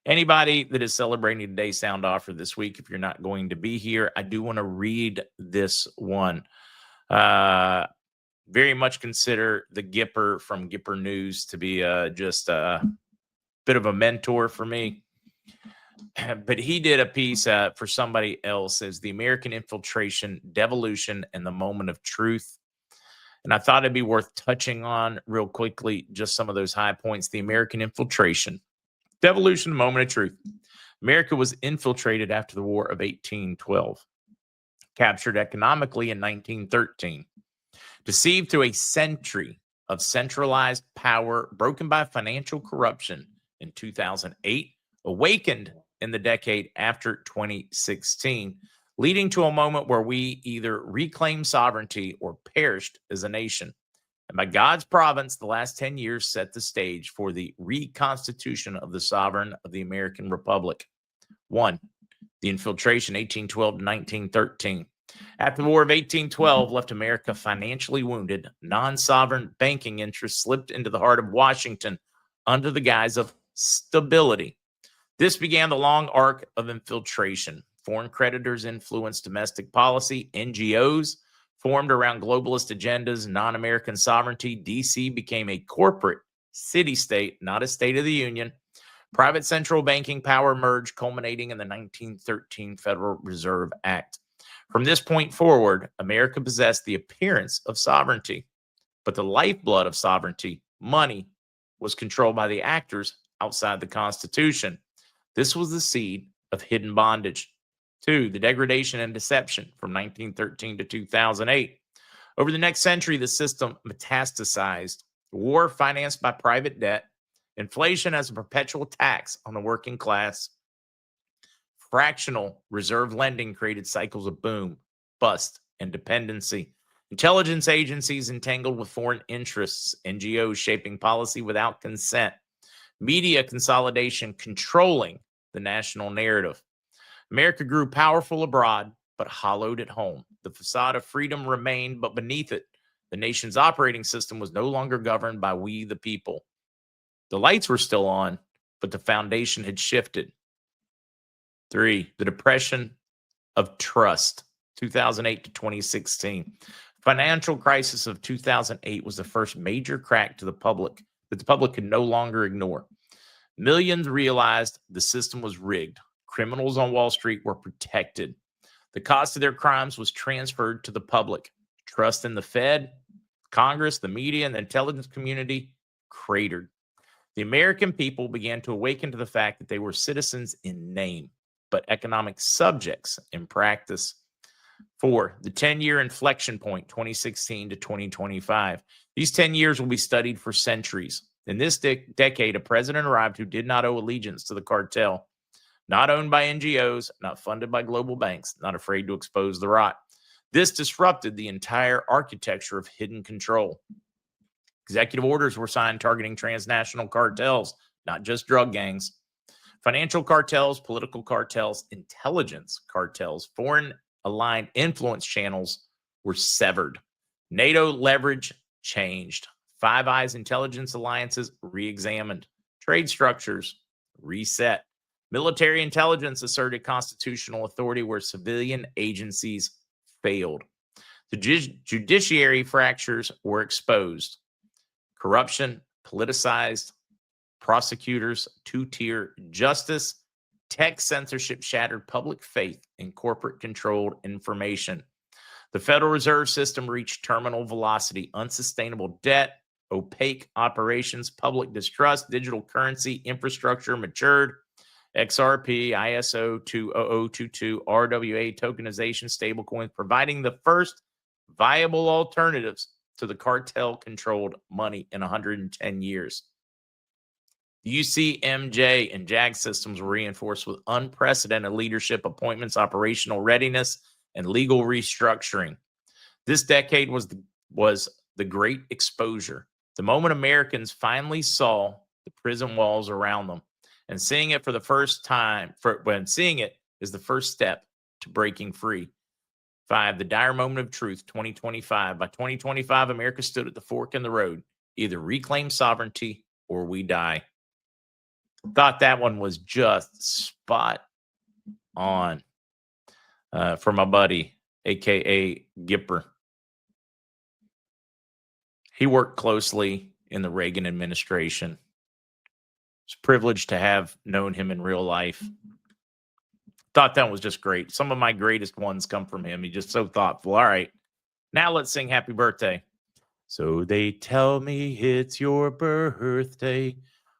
Anybody that is celebrating today's sound offer this week, if you're not going to be here, I do want to read this one. Very much consider the Gipper from Gipper News to be just a bit of a mentor for me. But he did a piece for somebody else as the American infiltration, devolution, and the moment of truth. And I thought it'd be worth touching on real quickly, just some of those high points. The American infiltration, devolution, the moment of truth. America was infiltrated after the War of 1812, captured economically in 1913, deceived through a century of centralized power, broken by financial corruption in 2008, awakened in the decade after 2016, leading to a moment where we either reclaimed sovereignty or perished as a nation. And by God's providence, the last 10 years set the stage for the reconstitution of the sovereign of the American Republic. 1. The infiltration, 1812 to 1913. After the War of 1812 left America financially wounded, non-sovereign banking interests slipped into the heart of Washington under the guise of stability. This began the long arc of infiltration. Foreign creditors influenced domestic policy. NGOs formed around globalist agendas, non-American sovereignty. D.C. became a corporate city-state, not a state of the union. Private central banking power emerged, culminating in the 1913 Federal Reserve Act. From this point forward, America possessed the appearance of sovereignty, but the lifeblood of sovereignty, money, was controlled by the actors outside the Constitution. This was the seed of hidden bondage. 2. The degradation and deception from 1913 to 2008. Over the next century, the system metastasized. War financed by private debt, inflation as a perpetual tax on the working class, fractional reserve lending created cycles of boom, bust, and dependency. Intelligence agencies entangled with foreign interests, NGOs shaping policy without consent, media consolidation controlling the national narrative. America grew powerful abroad, but hollowed at home. The facade of freedom remained, but beneath it, the nation's operating system was no longer governed by we the people. The lights were still on, but the foundation had shifted. 3. The depression of trust, 2008 to 2016. Financial crisis of 2008 was the first major crack to the public that the public could no longer ignore. Millions realized the system was rigged. Criminals on Wall Street were protected. The cost of their crimes was transferred to the public. Trust in the Fed, Congress, the media, and the intelligence community cratered. The American people began to awaken to the fact that they were citizens in name, but economic subjects in practice. 4. The 10-year inflection point, 2016 to 2025. These 10 years will be studied for centuries. In this decade, a president arrived who did not owe allegiance to the cartel, not owned by NGOs, not funded by global banks, not afraid to expose the rot. This disrupted the entire architecture of hidden control. Executive orders were signed targeting transnational cartels, not just drug gangs. Financial cartels, political cartels, intelligence cartels, foreign-aligned influence channels were severed. NATO leverage changed. Five Eyes intelligence alliances re-examined. Trade structures reset. Military intelligence asserted constitutional authority where civilian agencies failed. The judiciary fractures were exposed. Corruption, politicized, prosecutors, two-tier justice, tech censorship shattered public faith in corporate-controlled information. The Federal Reserve System reached terminal velocity, unsustainable debt, opaque operations, public distrust, digital currency infrastructure matured, XRP, ISO 20022, RWA tokenization stablecoins, providing the first viable alternatives to the cartel-controlled money in 110 years. The UCMJ and JAG systems were reinforced with unprecedented leadership appointments, operational readiness, and legal restructuring. This decade was the great exposure, the moment Americans finally saw the prison walls around them, and seeing it for the first time, seeing it is the first step to breaking free. 5, the dire moment of truth, 2025. By 2025, America stood at the fork in the road, either reclaim sovereignty or we die. Thought that one was just spot on for my buddy, a.k.a. Gipper. He worked closely in the Reagan administration. It's a privilege to have known him in real life. Thought that was just great. Some of my greatest ones come from him. He's just so thoughtful. All right. Now let's sing happy birthday. So they tell me it's your birthday.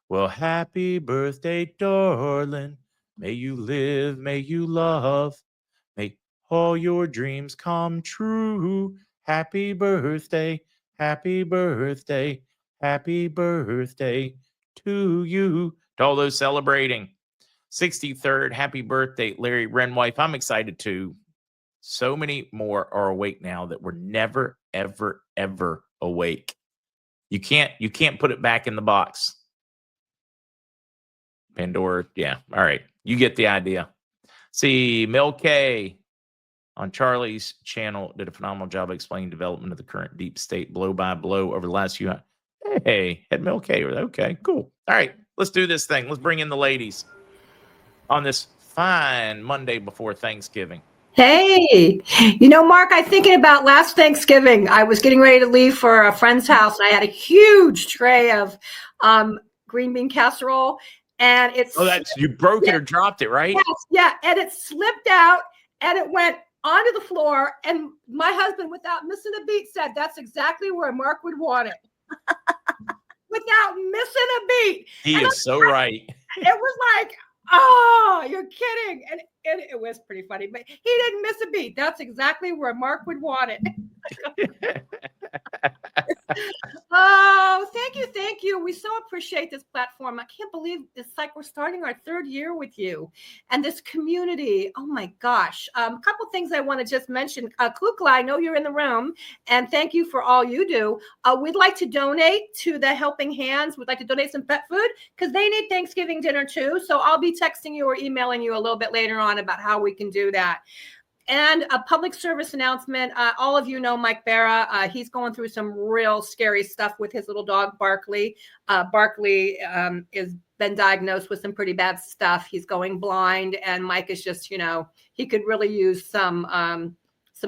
Well, happy birthday, darling. May you live, may you love. May all your dreams come true. Happy birthday, happy birthday, happy birthday to you. To all those celebrating. 63rd, happy birthday, Larry Renwife. I'm excited too. So many more are awake now that were never, ever, ever awake. You can't put it back in the box. Pandora, yeah. All right. You get the idea. See, Mil K on Charlie's channel did a phenomenal job explaining development of the current deep state blow by blow over the last few. Hey, had Mil K. Okay, cool. All right, let's do this thing. Let's bring in the ladies on this fine Monday before Thanksgiving. Hey, Mark, I'm thinking about last Thanksgiving. I was getting ready to leave for a friend's house, and I had a huge tray of green bean casserole, and you broke it or dropped it, right? Yes, yeah, and it slipped out, and it went onto the floor, and my husband, without missing a beat, said, "That's exactly where Mark would want it." Without missing a beat. He is so right. It was like, oh, you're kidding. And it was pretty funny, but he didn't miss a beat. That's exactly where Mark would want it. Oh, thank you. Thank you. We so appreciate this platform. I can't believe it's like we're starting our 3rd year with you and this community. Oh my gosh. A couple things I want to just mention. Kukla, I know you're in the room, and thank you for all you do. We'd like to donate to the Helping Hands. We'd like to donate some pet food because they need Thanksgiving dinner too. So I'll be texting you or emailing you a little bit later on about how we can do that. And a public service announcement. All of you know Mike Barra. He's going through some real scary stuff with his little dog, Barkley. Barkley has been diagnosed with some pretty bad stuff. He's going blind, and Mike is just, he could really use some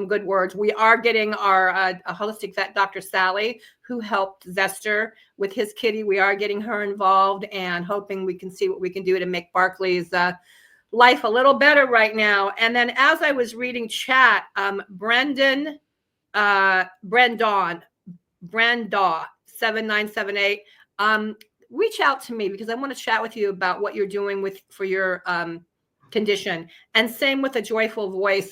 good words. We are getting our a holistic vet, Dr. Sally, who helped Zester with his kitty. We are getting her involved and hoping we can see what we can do to make Barkley's life a little better right now. And then as I was reading chat, Brendaw 7978, reach out to me because I want to chat with you about what you're doing for your condition. And same with a joyful voice.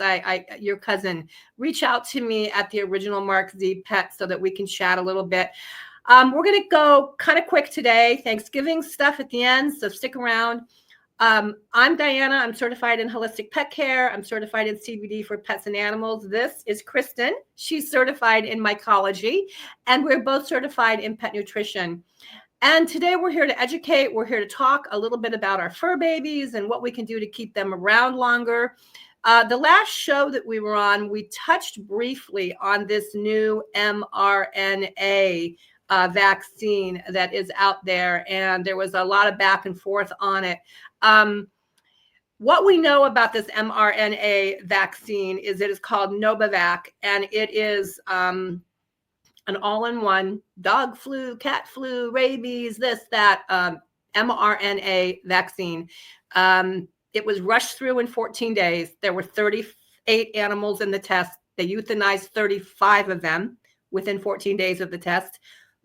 Your cousin, reach out to me at the original MarkZ Pet so that we can chat a little bit. We're going to go kind of quick today. Thanksgiving stuff at the end, so stick around. I'm Diana. I'm certified in holistic pet care. I'm certified in CBD for pets and animals. This is Kristen. She's certified in mycology, and we're both certified in pet nutrition. And today we're here to educate. We're here to talk a little bit about our fur babies and what we can do to keep them around longer. The last show that we were on, we touched briefly on this new mRNA vaccine that is out there, and there was a lot of back and forth on it. what we know about this mRNA vaccine is it is called Novavax, and it is an all-in-one dog flu, cat flu, rabies, this, that, mRNA vaccine. It was rushed through in 14 days. There were 38 animals in the test. They euthanized 35 of them within 14 days of the test.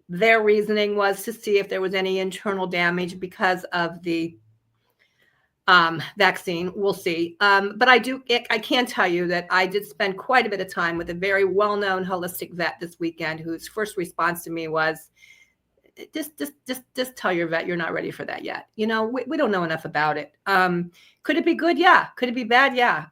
Their reasoning was to see if there was any internal damage because of the vaccine. We'll see. But I can tell you that I did spend quite a bit of time with a very well-known holistic vet this weekend, whose first response to me was, just tell your vet you're not ready for that yet. You know, we don't know enough about it. Could it be good? Yeah. Could it be bad? Yeah.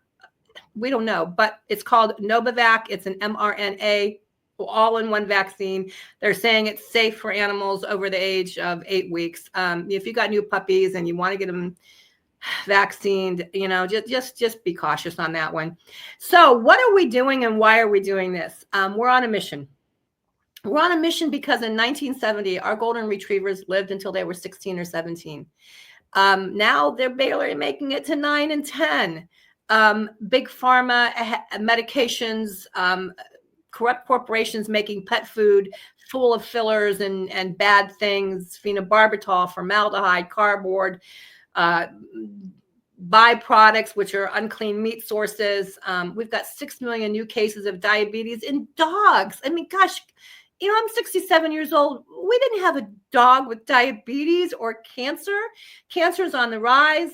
We don't know, but it's called Novavax. It's an mRNA all-in-one vaccine. They're saying it's safe for animals over the age of 8 weeks. If you got new puppies and you want to get them vaccinated, you know, just be cautious on that one. So what are we doing and why are we doing this? We're on a mission. We're on a mission because in 1970, our golden retrievers lived until they were 16 or 17. Now they're barely making it to 9 and 10. Big pharma, medications, corrupt corporations making pet food full of fillers and bad things, phenobarbital, formaldehyde, cardboard, byproducts, which are unclean meat sources. We've got 6 million new cases of diabetes in dogs. I mean, gosh, you know, I'm 67 years old. We didn't have a dog with diabetes or cancer. Cancer is on the rise.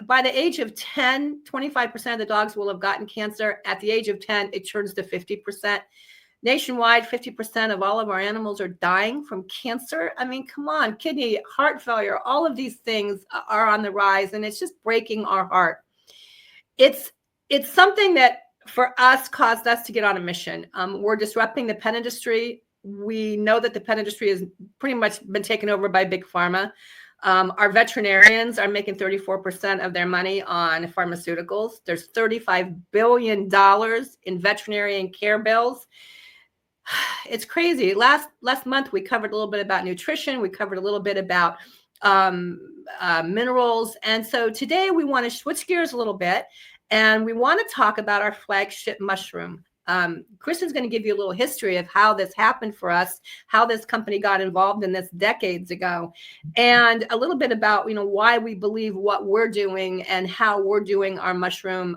By the age of 10, 25% of the dogs will have gotten cancer. At the age of 10, it turns to 50%. Nationwide, 50% of all of our animals are dying from cancer. I mean, come on, kidney, heart failure, all of these things are on the rise, and it's just breaking our heart. It's something that for us caused us to get on a mission. We're disrupting the pet industry. We know that the pet industry has pretty much been taken over by big pharma. Our veterinarians are making 34% of their money on pharmaceuticals. There's $35 billion in veterinarian care bills. It's crazy. Last month, we covered a little bit about nutrition. We covered a little bit about minerals. And so today we want to switch gears a little bit, and we want to talk about our flagship mushroom. Kristen's going to give you a little history of how this happened for us, how this company got involved in this decades ago, and a little bit about, you know, why we believe what we're doing and how we're doing our mushroom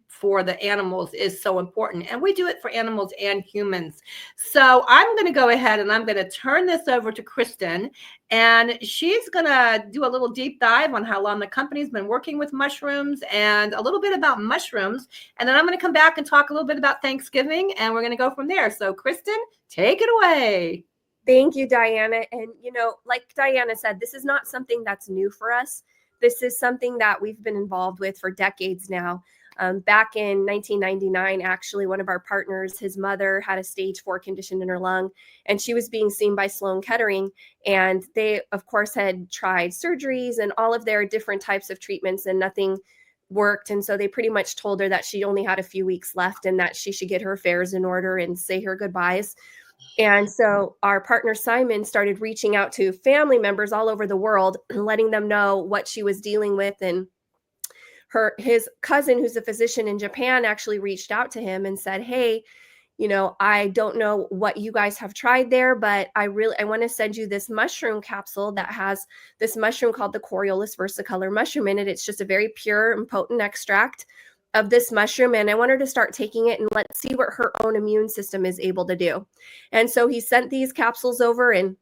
for the animals is so important. And we do it for animals and humans. So I'm going to go ahead and I'm going to turn this over to Kristen, and she's going to do a little deep dive on how long the company's been working with mushrooms and a little bit about mushrooms. And then I'm going to come back and talk a little bit about Thanksgiving, and we're going to go from there. So Kristen, take it away. Thank you, Diana. And, you know, like Diana said, this is not something that's new for us. This is something that we've been involved with for decades now. Back in 1999, actually, one of our partners, his mother had a stage 4 condition in her lung, and she was being seen by Sloan Kettering. And they, of course, had tried surgeries and all of their different types of treatments, and nothing worked. And so they pretty much told her that she only had a few weeks left and that she should get her affairs in order and say her goodbyes. And so our partner, Simon, started reaching out to family members all over the world, letting them know what she was dealing with. And his cousin, who's a physician in Japan, actually reached out to him and said, hey, you know, I don't know what you guys have tried there, but I want to send you this mushroom capsule that has this mushroom called the Coriolus versicolor mushroom in it. It's just a very pure and potent extract of this mushroom. And I want her to start taking it and let's see what her own immune system is able to do. And so he sent these capsules over, and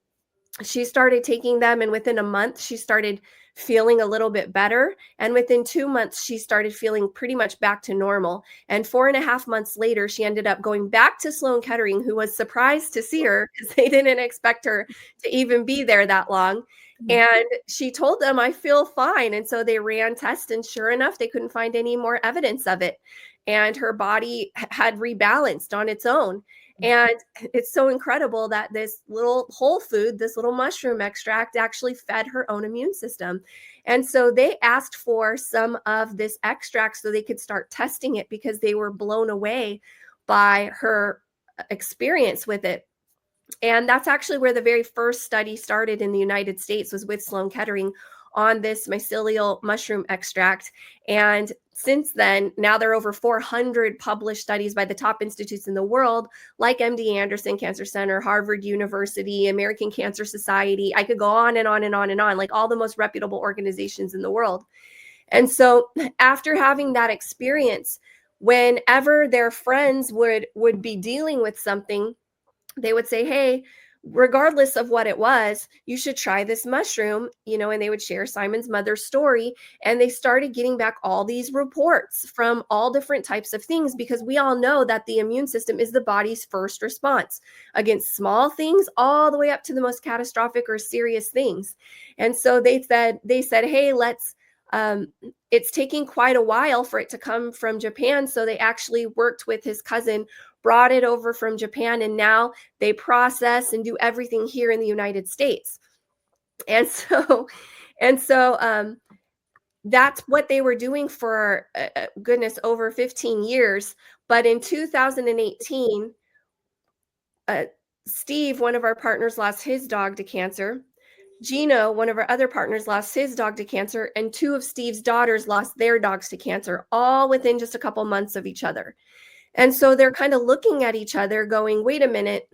she started taking them. And within a month, she started feeling a little bit better. And within 2 months, she started feeling pretty much back to normal. And 4.5 months later, she ended up going back to Sloan Kettering, who was surprised to see her because they didn't expect her to even be there that long. And she told them, I feel fine. And so they ran tests, and sure enough, they couldn't find any more evidence of it. And her body had rebalanced on its own. And it's so incredible that this little whole food, this little mushroom extract, actually fed her own immune system. And so they asked for some of this extract so they could start testing it because they were blown away by her experience with it. And that's actually where the very first study started in the United States, was with Sloan Kettering on this mycelial mushroom extract. And since then, now there are over 400 published studies by the top institutes in the world, like MD Anderson Cancer Center, Harvard University, American Cancer Society. I could go on and on and on and on, like all the most reputable organizations in the world. And so after having that experience, whenever their friends would be dealing with something, they would say, hey, regardless of what it was, you should try this mushroom, and they would share Simon's mother's story. And they started getting back all these reports from all different types of things, because we all know that the immune system is the body's first response against small things all the way up to the most catastrophic or serious things. And so they said, hey, it's taking quite a while for it to come from Japan. So they actually worked with his cousin, brought it over from Japan, and now they process and do everything here in the United States. And so that's what they were doing for goodness, over 15 years. But in 2018, Steve, one of our partners, lost his dog to cancer. Gino, one of our other partners, lost his dog to cancer, and 2 of Steve's daughters lost their dogs to cancer, all within just a couple months of each other. And so they're kind of looking at each other going, wait a minute,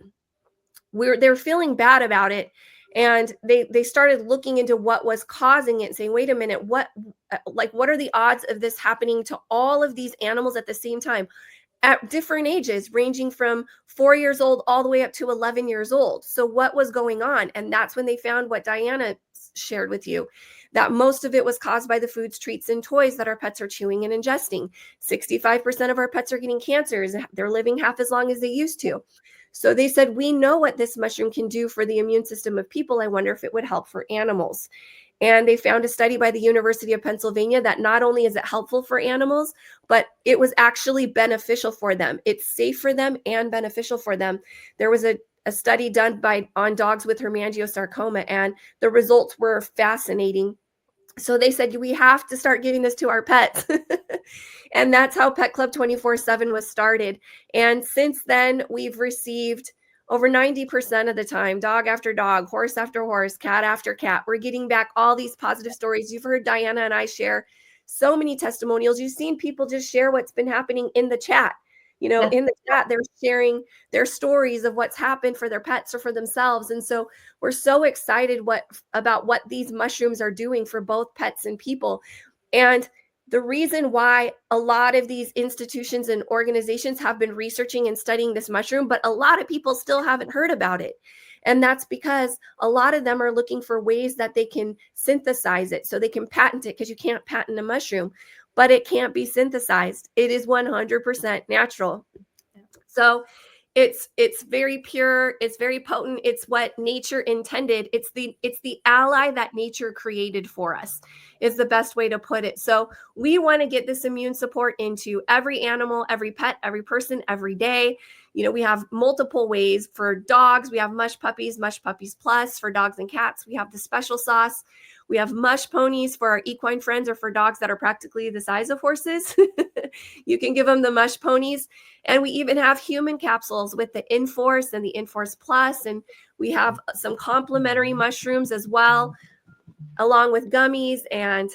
they're feeling bad about it. And they started looking into what was causing it, saying, wait a minute, what are the odds of this happening to all of these animals at the same time at different ages, ranging from 4 years old all the way up to 11 years old? So what was going on? And that's when they found what Diana shared with you, that most of it was caused by the foods, treats, and toys that our pets are chewing and ingesting. 65% of our pets are getting cancers. They're living half as long as they used to. So they said, we know what this mushroom can do for the immune system of people. I wonder if it would help for animals. And they found a study by the University of Pennsylvania that not only is it helpful for animals, but it was actually beneficial for them. It's safe for them and beneficial for them. There was a study done on dogs with hemangiosarcoma, and the results were fascinating. So they said, we have to start giving this to our pets. And that's how Pet Club 24/7 was started. And since then, we've received over 90% of the time, dog after dog, horse after horse, cat after cat. We're getting back all these positive stories. You've heard Diana and I share so many testimonials. You've seen people just share what's been happening in the chat. In the chat, they're sharing their stories of what's happened for their pets or for themselves. And so we're so excited about what these mushrooms are doing for both pets and people. And the reason why a lot of these institutions and organizations have been researching and studying this mushroom, but a lot of people still haven't heard about it. And that's because a lot of them are looking for ways that they can synthesize it so they can patent it, because you can't patent a mushroom, but it can't be synthesized. It is 100% natural. So it's very pure. It's very potent. It's what nature intended. It's the ally that nature created for us, is the best way to put it. So we want to get this immune support into every animal, every pet, every person, every day. We have multiple ways. For dogs, we have Mush Puppies Plus. For dogs and cats, we have the special sauce. We have Mush Ponies for our equine friends, or for dogs that are practically the size of horses. You can give them the Mush Ponies. And we even have human capsules with the Enforce and the Enforce Plus. And we have some complimentary mushrooms as well, along with gummies and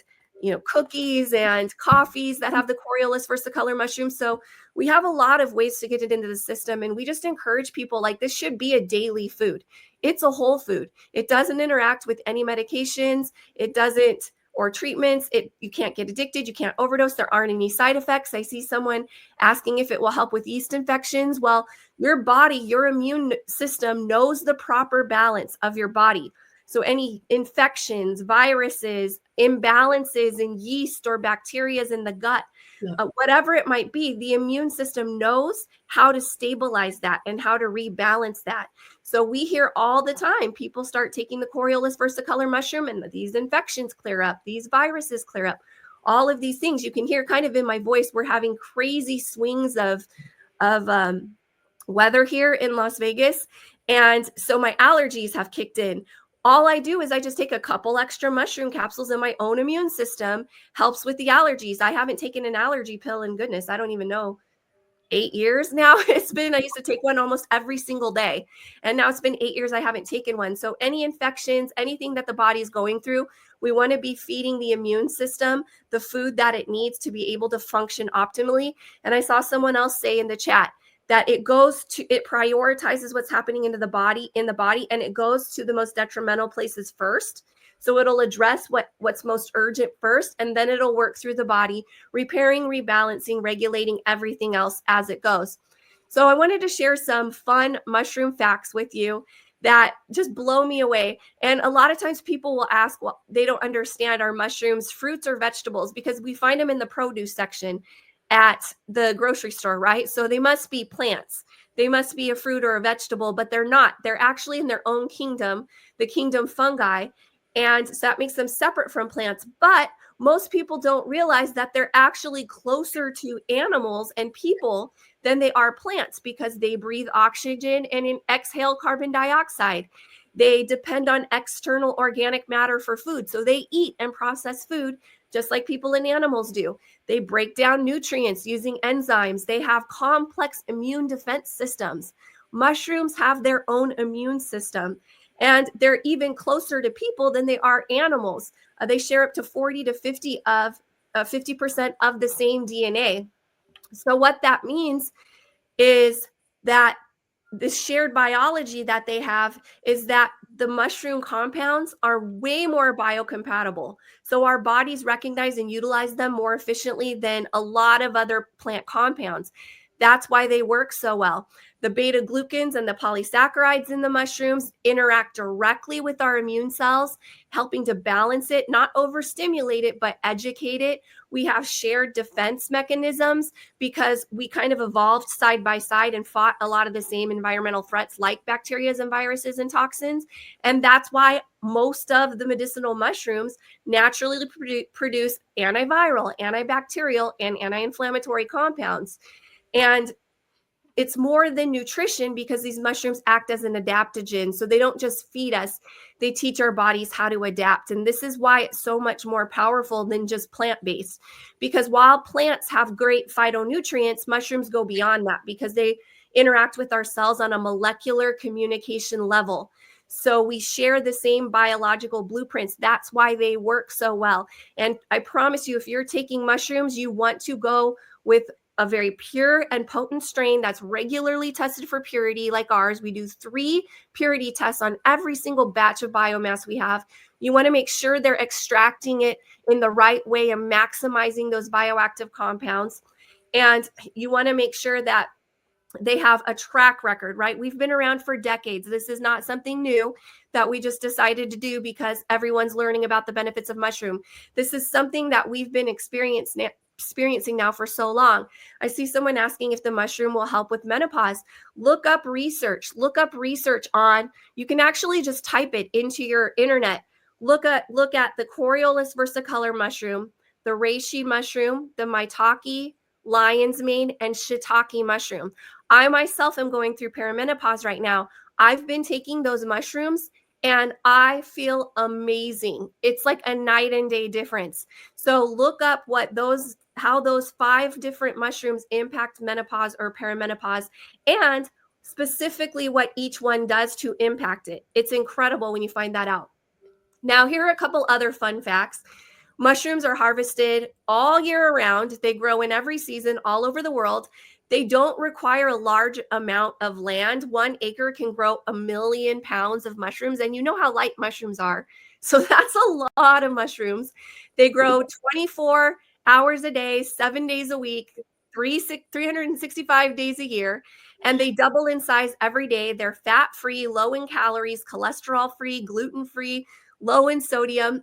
cookies and coffees that have the Coriolis versicolor mushroom. So we have a lot of ways to get it into the system. And we just encourage people, like, this should be a daily food. It's a whole food. It doesn't interact with any medications. It doesn't, or treatments. You can't get addicted. You can't overdose. There aren't any side effects. I see someone asking if it will help with yeast infections. Well, your body, your immune system knows the proper balance of your body. So any infections, viruses, imbalances in yeast or bacteria in the gut, whatever it might be, the immune system knows how to stabilize that and how to rebalance that. So we hear all the time, people start taking the Coriolis versicolor mushroom and these infections clear up, these viruses clear up, all of these things. You can hear kind of in my voice, we're having crazy swings of weather here in Las Vegas. And so my allergies have kicked in. All I do is I just take a couple extra mushroom capsules, and my own immune system helps with the allergies. I haven't taken an allergy pill in goodness, I don't even know 8 years now. I used to take one almost every single day. And now it's been 8 years I haven't taken one. So any infections, anything that the body is going through, we want to be feeding the immune system the food that it needs to be able to function optimally. And I saw someone else say in the chat that it prioritizes what's happening in the body, and it goes to the most detrimental places first. So it'll address what's most urgent first, and then it'll work through the body, repairing, rebalancing, regulating everything else as it goes. So I wanted to share some fun mushroom facts with you that just blow me away. And a lot of times people will ask, well, they don't understand, are mushrooms fruits or vegetables? Because we find them in the produce section at the grocery store, right? So they must be plants. They must be a fruit or a vegetable, but they're not. They're actually in their own kingdom, the kingdom fungi. And so that makes them separate from plants. But most people don't realize that they're actually closer to animals and people than they are plants, because they breathe oxygen and exhale carbon dioxide. They depend on external organic matter for food. So they eat and process food just like people and animals do. They break down nutrients using enzymes. They have complex immune defense systems. Mushrooms have their own immune system. And they're even closer to people than they are animals. They share up to 40 to 50% of the same DNA. So what that means is that the shared biology that they have is that the mushroom compounds are way more biocompatible. So our bodies recognize and utilize them more efficiently than a lot of other plant compounds. That's why they work so well. The beta glucans and the polysaccharides in the mushrooms interact directly with our immune cells, helping to balance it, not overstimulate it, but educate it. We have shared defense mechanisms because we kind of evolved side by side and fought a lot of the same environmental threats like bacteria and viruses and toxins. And that's why most of the medicinal mushrooms naturally produce antiviral, antibacterial, and anti-inflammatory compounds. And it's more than nutrition because these mushrooms act as an adaptogen. So they don't just feed us, they teach our bodies how to adapt. And this is why it's so much more powerful than just plant-based. Because while plants have great phytonutrients, mushrooms go beyond that because they interact with our cells on a molecular communication level. So we share the same biological blueprints. That's why they work so well. And I promise you, if you're taking mushrooms, you want to go with a very pure and potent strain that's regularly tested for purity like ours. We do 3 purity tests on every single batch of biomass we have. You want to make sure they're extracting it in the right way and maximizing those bioactive compounds. And you want to make sure that they have a track record, right? We've been around for decades. This is not something new that we just decided to do because everyone's learning about the benefits of mushroom. This is something that we've been experiencing now for so long. I see someone asking if the mushroom will help with menopause. Look up research on, you can actually just type it into your internet. Look at the Coriolis versicolor mushroom, the reishi mushroom, the maitake, lion's mane, and shiitake mushroom. I myself am going through perimenopause right now. I've been taking those mushrooms and I feel amazing. It's like a night and day difference. So look up how those 5 different mushrooms impact menopause or perimenopause, and specifically what each one does to impact it. It's incredible when you find that out. Now, here are a couple other fun facts. Mushrooms are harvested all year around. They grow in every season all over the world. They don't require a large amount of land. 1 acre can grow 1 million pounds of mushrooms. And you know how light mushrooms are. So that's a lot of mushrooms. They grow 24 hours a day, 7 days a week, 365 days a year. And they double in size every day. They're fat-free, low in calories, cholesterol-free, gluten-free, low in sodium.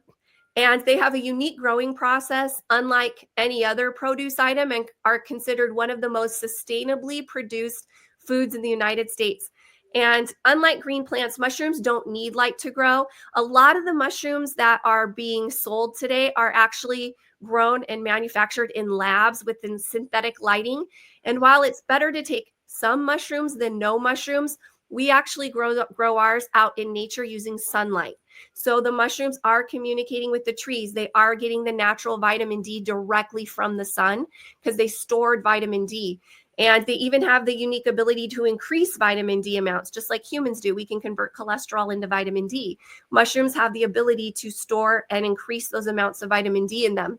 And they have a unique growing process, unlike any other produce item, and are considered one of the most sustainably produced foods in the United States. And unlike green plants, mushrooms don't need light to grow. A lot of the mushrooms that are being sold today are actually grown and manufactured in labs within synthetic lighting. And while it's better to take some mushrooms than no mushrooms, we actually grow ours out in nature using sunlight. So the mushrooms are communicating with the trees. They are getting the natural vitamin D directly from the sun because they stored vitamin D. And they even have the unique ability to increase vitamin D amounts, just like humans do. We can convert cholesterol into vitamin D. Mushrooms have the ability to store and increase those amounts of vitamin D in them.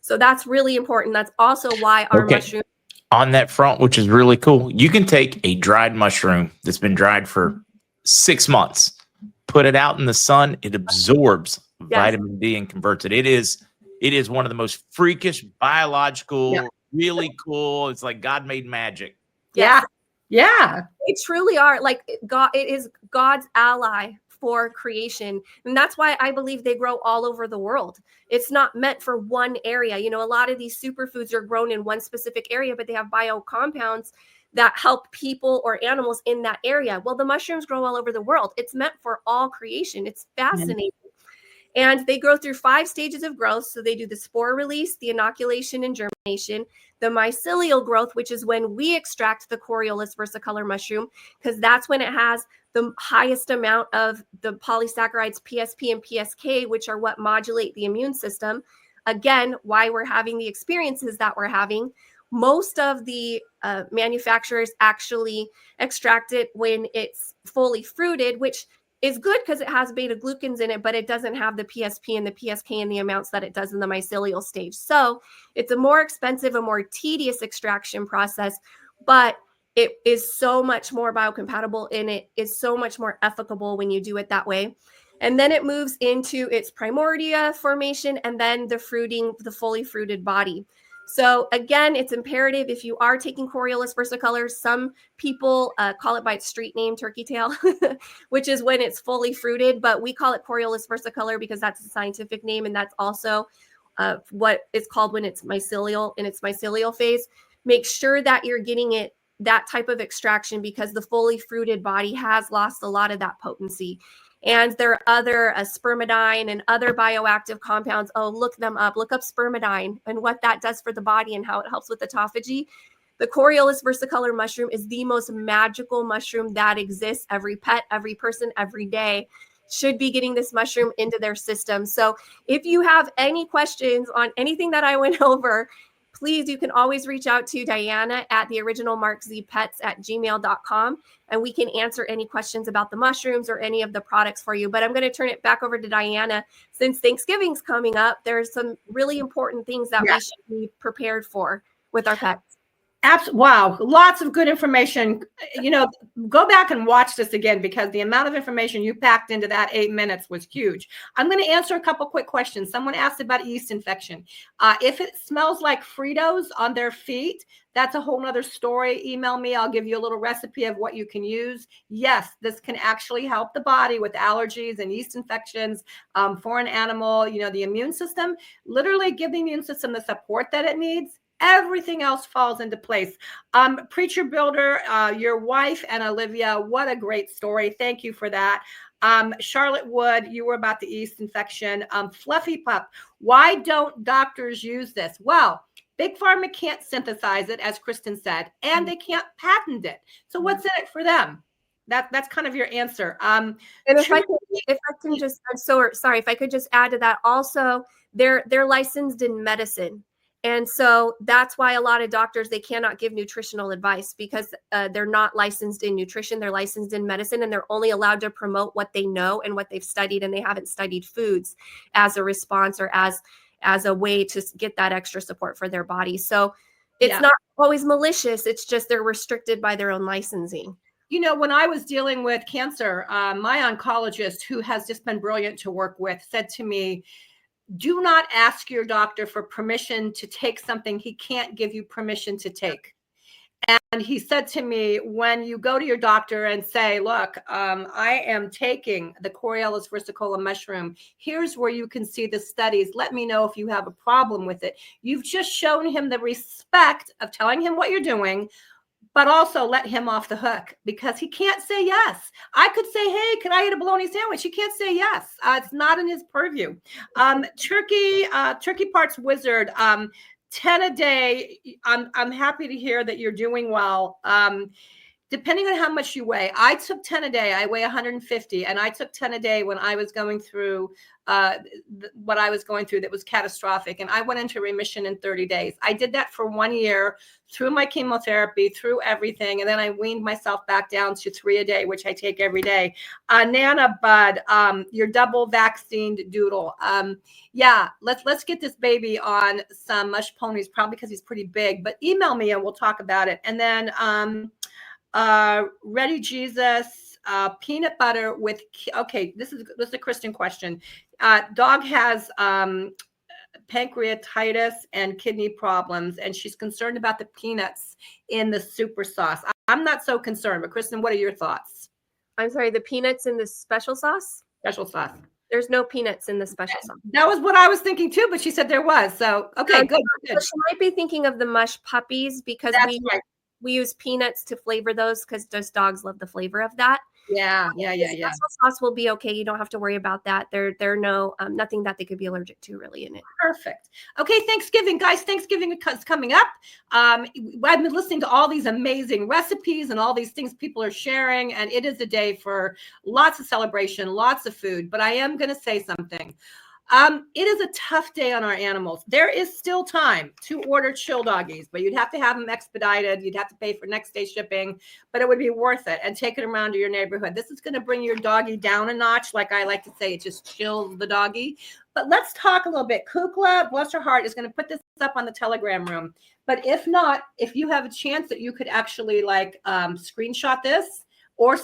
So that's really important. That's also why our mushrooms. On that front, which is really cool, you can take a dried mushroom that's been dried for 6 months, put it out in the sun, it absorbs vitamin D and converts it. It is one of the most freakish, biological, really cool. It's like God made magic. Yes. Yeah. They truly are. Like God, it is God's ally for creation. And that's why I believe they grow all over the world. It's not meant for one area. You know, a lot of these superfoods are grown in one specific area, but they have bio compounds that help people or animals in that area. Well, the mushrooms grow all over the world. It's meant for all creation. It's fascinating. And they go through 5 stages of growth. So they do the spore release, the inoculation and germination, the mycelial growth, which is when we extract the Coriolis versicolor mushroom, because that's when it has the highest amount of the polysaccharides PSP and PSK, which are what modulate the immune system. Again, why we're having the experiences that we're having. Most of the manufacturers actually extract it when it's fully fruited, which is good because it has beta glucans in it, but it doesn't have the PSP and the PSK in the amounts that it does in the mycelial stage. So it's a more expensive, a more tedious extraction process, but it is so much more biocompatible and it is so much more efficable when you do it that way. And then it moves into its primordia formation and then the fruiting, the fully fruited body. So again, it's imperative if you are taking Coriolis versicolor, some people call it by its street name, turkey tail, which is when it's fully fruited, but we call it Coriolis versicolor because that's the scientific name. And that's also what it's called when it's mycelial, in its mycelial phase. Make sure that you're getting it, that type of extraction, because the fully fruited body has lost a lot of that potency. And there are other spermidine and other bioactive compounds. Oh, look them up. Look up spermidine and what that does for the body and how it helps with autophagy. The Coriolis versicolor mushroom is the most magical mushroom that exists. Every pet, every person, every day should be getting this mushroom into their system. So if you have any questions on anything that I went over, please, you can always reach out to Diana at the original MarkZPets@gmail.com, and we can answer any questions about the mushrooms or any of the products for you. But I'm going to turn it back over to Diana. Since Thanksgiving's coming up, there's some really important things that we should be prepared for with our pets. Wow, lots of good information. You know, go back and watch this again because the amount of information you packed into that 8 minutes was huge. I'm going to answer a couple quick questions. Someone asked about yeast infection. If it smells like Fritos on their feet, that's a whole nother story. Email me. I'll give you a little recipe of what you can use. Yes, this can actually help the body with allergies and yeast infections for an animal. You know, the immune system, literally give the immune system the support that it needs. Everything else falls into place. Preacher Builder, your wife and Olivia, what a great story. Thank you for that. Charlotte Wood, you were about the yeast infection. Fluffy Pup, why don't doctors use this? Well, Big Pharma can't synthesize it, as Kristen said, and they can't patent it. So what's in it for them? That's kind of your answer. And if I can just, I'm so sorry, if I could just add to that also, they're licensed in medicine. And so that's why a lot of doctors, they cannot give nutritional advice because they're not licensed in nutrition. They're licensed in medicine, and they're only allowed to promote what they know and what they've studied. And they haven't studied foods as a response or as a way to get that extra support for their body. So it's not always malicious. It's just they're restricted by their own licensing. You know, when I was dealing with cancer, my oncologist, who has just been brilliant to work with, said to me, do not ask your doctor for permission to take something he can't give you permission to take. And he said to me, when you go to your doctor and say, look, I am taking the Coriolis versicolor mushroom. Here's where you can see the studies. Let me know if you have a problem with it. You've just shown him the respect of telling him what you're doing, but also let him off the hook because he can't say yes. I could say, hey, can I eat a bologna sandwich? He can't say yes. It's not in his purview. Turkey Parts Wizard, 10 a day. I'm happy to hear that you're doing well. depending on how much you weigh. I took 10 a day. I weigh 150, and I took 10 a day when I was going through what I was going through that was catastrophic. And I went into remission in 30 days. I did that for 1 year through my chemotherapy, through everything. And then I weaned myself back down to 3 a day, which I take every day. Nana Bud, your double vaccinated doodle. Yeah, let's get this baby on some mush ponies, probably because he's pretty big, but email me and we'll talk about it. And then Ready Jesus, peanut butter with, okay, this is a Kristen question. Dog has pancreatitis and kidney problems, and she's concerned about the peanuts in the super sauce. I'm not so concerned, but Kristen, what are your thoughts? I'm sorry, the peanuts in the special sauce? Special sauce. There's no peanuts in the special sauce. That was what I was thinking too, but she said there was. So, okay, good. So she might be thinking of the mush puppies, because we use peanuts to flavor those, because those dogs love the flavor of that. Yeah. Special sauce will be okay. You don't have to worry about that. There are no nothing that they could be allergic to really in it. Perfect. Okay, Thanksgiving, guys. Thanksgiving is coming up. I've been listening to all these amazing recipes and all these things people are sharing, and it is a day for lots of celebration, lots of food. But I am going to say something. It is a tough day on our animals. There is still time to order chill doggies, but you'd have to have them expedited. You'd have to pay for next day shipping, but it would be worth it, and take it around to your neighborhood. This is going to bring your doggie down a notch. Like I like to say, it just chills the doggie. But let's talk a little bit. Kukla, bless her heart, is going to put this up on the Telegram room. But if not, if you have a chance that you could actually like screenshot this or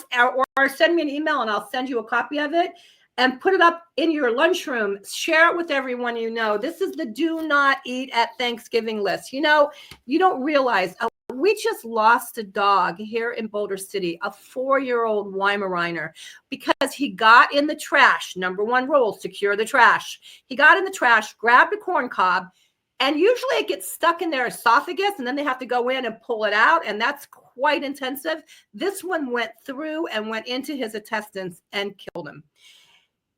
send me an email and I'll send you a copy of it, and put it up in your lunchroom. Share it with everyone you know. This is the do not eat at Thanksgiving list. You know, you don't realize, we just lost a dog here in Boulder City, a 4-year-old Weimaraner, because he got in the trash. Number one rule, secure the trash. He got in the trash, grabbed a corn cob, and usually it gets stuck in their esophagus, and then they have to go in and pull it out, and that's quite intensive. This one went through and went into his intestines and killed him.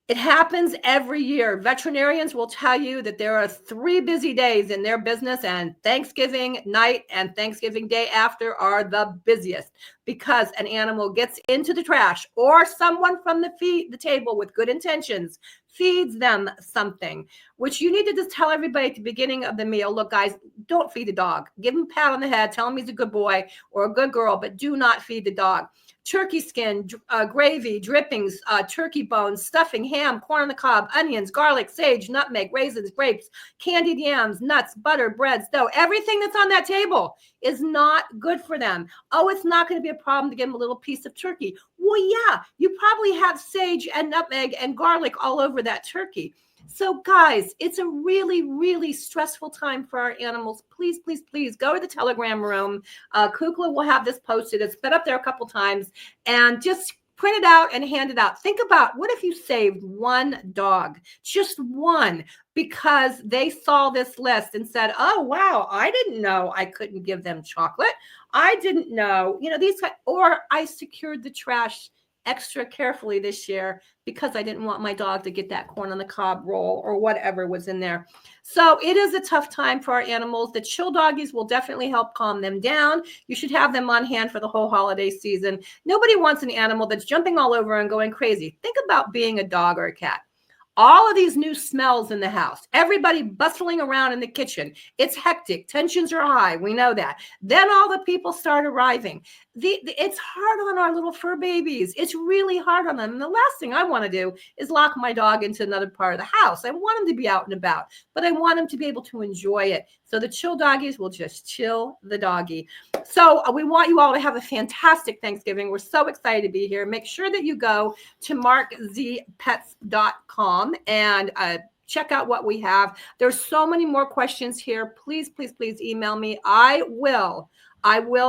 It happens every year. Veterinarians will tell you that there are 3 busy days in their business, and Thanksgiving night and Thanksgiving day after are the busiest, because an animal gets into the trash, or someone from the table with good intentions feeds them something, which you need to just tell everybody at the beginning of the meal. Look, guys, don't feed the dog. Give him a pat on the head. Tell him he's a good boy or a good girl, but do not feed the dog. Turkey skin, gravy, drippings, turkey bones, stuffing, ham, corn on the cob, onions, garlic, sage, nutmeg, raisins, grapes, candied yams, nuts, butter, bread, dough. Everything that's on that table is not good for them. Oh, it's not going to be a problem to give them a little piece of turkey. Well, yeah, you probably have sage and nutmeg and garlic all over that turkey. So guys, it's a really, really stressful time for our animals. Please, please, please go to the Telegram room. Kukla will have this posted. It's been up there a couple times, and just print it out and hand it out. Think about, what if you saved one dog, just one, because they saw this list and said, oh, wow, I didn't know I couldn't give them chocolate. I didn't know, or I secured the trash extra carefully this year because I didn't want my dog to get that corn on the cob roll or whatever was in there. So it is a tough time for our animals. The chill doggies will definitely help calm them down. You should have them on hand for the whole holiday season. Nobody wants an animal that's jumping all over and going crazy. Think about being a dog or a cat. All of these new smells in the house, everybody bustling around in the kitchen. It's hectic. Tensions are high. We know that. Then all the people start arriving. It's hard on our little fur babies. It's really hard on them. And the last thing I want to do is lock my dog into another part of the house. I want him to be out and about, but I want him to be able to enjoy it. So the chill doggies will just chill the doggie. So we want you all to have a fantastic Thanksgiving. We're so excited to be here. Make sure that you go to MarkZPets.com and check out what we have. There's so many more questions here. Please, please, please email me. I will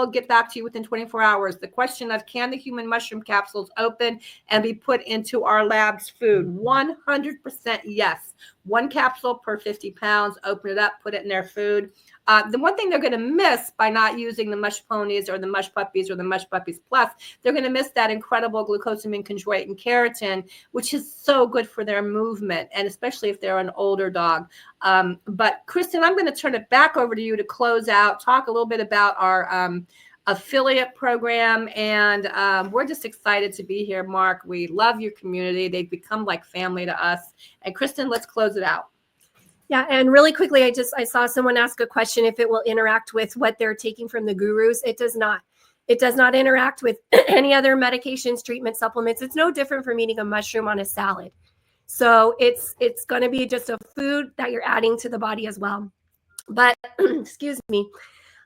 get back to you within 24 hours. The question of, can the human mushroom capsules open and be put into our lab's food? 100% yes. 1 capsule per 50 pounds. Open it up, put it in their food. The one thing they're going to miss by not using the mush ponies or the mush puppies or the mush puppies plus, they're going to miss that incredible glucosamine, chondroitin, and keratin, which is so good for their movement, and especially if they're an older dog. But Kristen, I'm going to turn it back over to you to close out, talk a little bit about our affiliate program. And we're just excited to be here, Mark. We love your community. They've become like family to us. And Kristen, let's close it out. Yeah, and really quickly, I saw someone ask a question if it will interact with what they're taking from the gurus. It does not. It does not interact with any other medications, treatment, supplements. It's no different from eating a mushroom on a salad. So it's going to be just a food that you're adding to the body as well. But excuse me,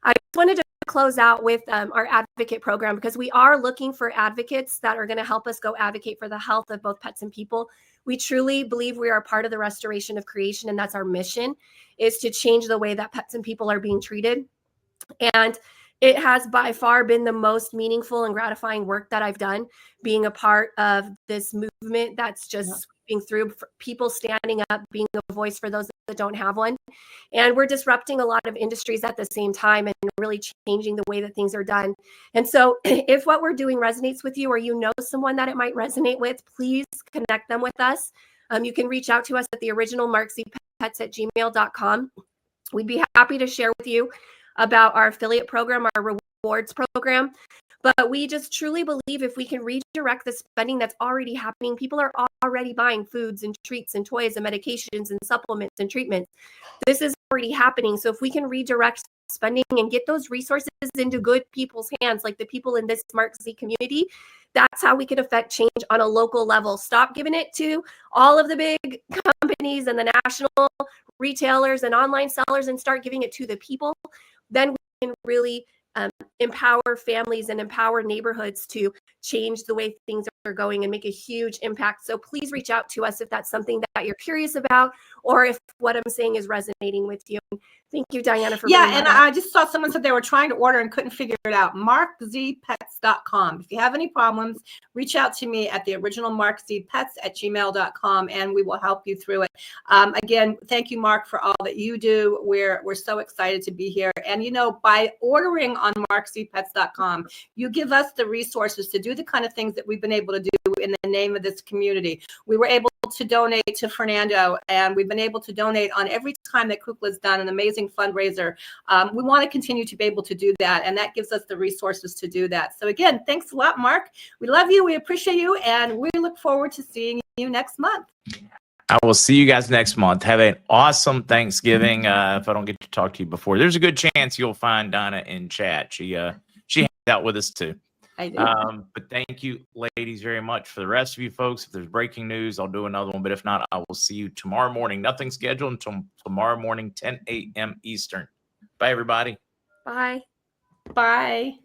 I just wanted to close out with our advocate program, because we are looking for advocates that are going to help us go advocate for the health of both pets and people. We truly believe we are part of the restoration of creation, and that's our mission, is to change the way that pets and people are being treated. And it has by far been the most meaningful and gratifying work that I've done, being a part of this movement that's just sweeping through, people standing up, being a voice for those that don't have one. And we're disrupting a lot of industries at the same time and really changing the way that things are done. And so if what we're doing resonates with you, or you know someone that it might resonate with, please connect them with us. You can reach out to us at the original MarkZpets@gmail.com. We'd be happy to share with you about our affiliate program, our rewards program. But we just truly believe if we can redirect the spending that's already happening, people are already buying foods and treats and toys and medications and supplements and treatments. This is already happening. So if we can redirect spending and get those resources into good people's hands, like the people in this MarkZ community, that's how we can affect change on a local level. Stop giving it to all of the big companies and the national retailers and online sellers and start giving it to the people. Then we can really empower families and empower neighborhoods to change the way things are going and make a huge impact. So please reach out to us if that's something that you're curious about, or if what I'm saying is resonating with you. Thank you, Diana, for bringing that up. I just saw someone said they were trying to order and couldn't figure it out. MarkZpets.com. If you have any problems, reach out to me at the original MarkZpets@gmail.com, and we will help you through it. Again, thank you, Mark, for all that you do. We're so excited to be here. And, you know, by ordering on MarkZpets.com, you give us the resources to do the kind of things that we've been able to do in the name of this community. We were able to donate to Fernando, and we've been able to donate on every time that Kukla's done an amazing fundraiser. We want to continue to be able to do that, and that gives us the resources to do that. So again, thanks a lot, Mark. We love you, we appreciate you, and we look forward to seeing you next month. I will see you guys next month. Have an awesome Thanksgiving. If I don't get to talk to you before, there's a good chance you'll find Donna in chat. She hangs out with us too. I do. But thank you, ladies, very much. For the rest of you folks, if there's breaking news, I'll do another one. But if not, I will see you tomorrow morning. Nothing scheduled until tomorrow morning, 10 a.m. Eastern. Bye, everybody. Bye. Bye.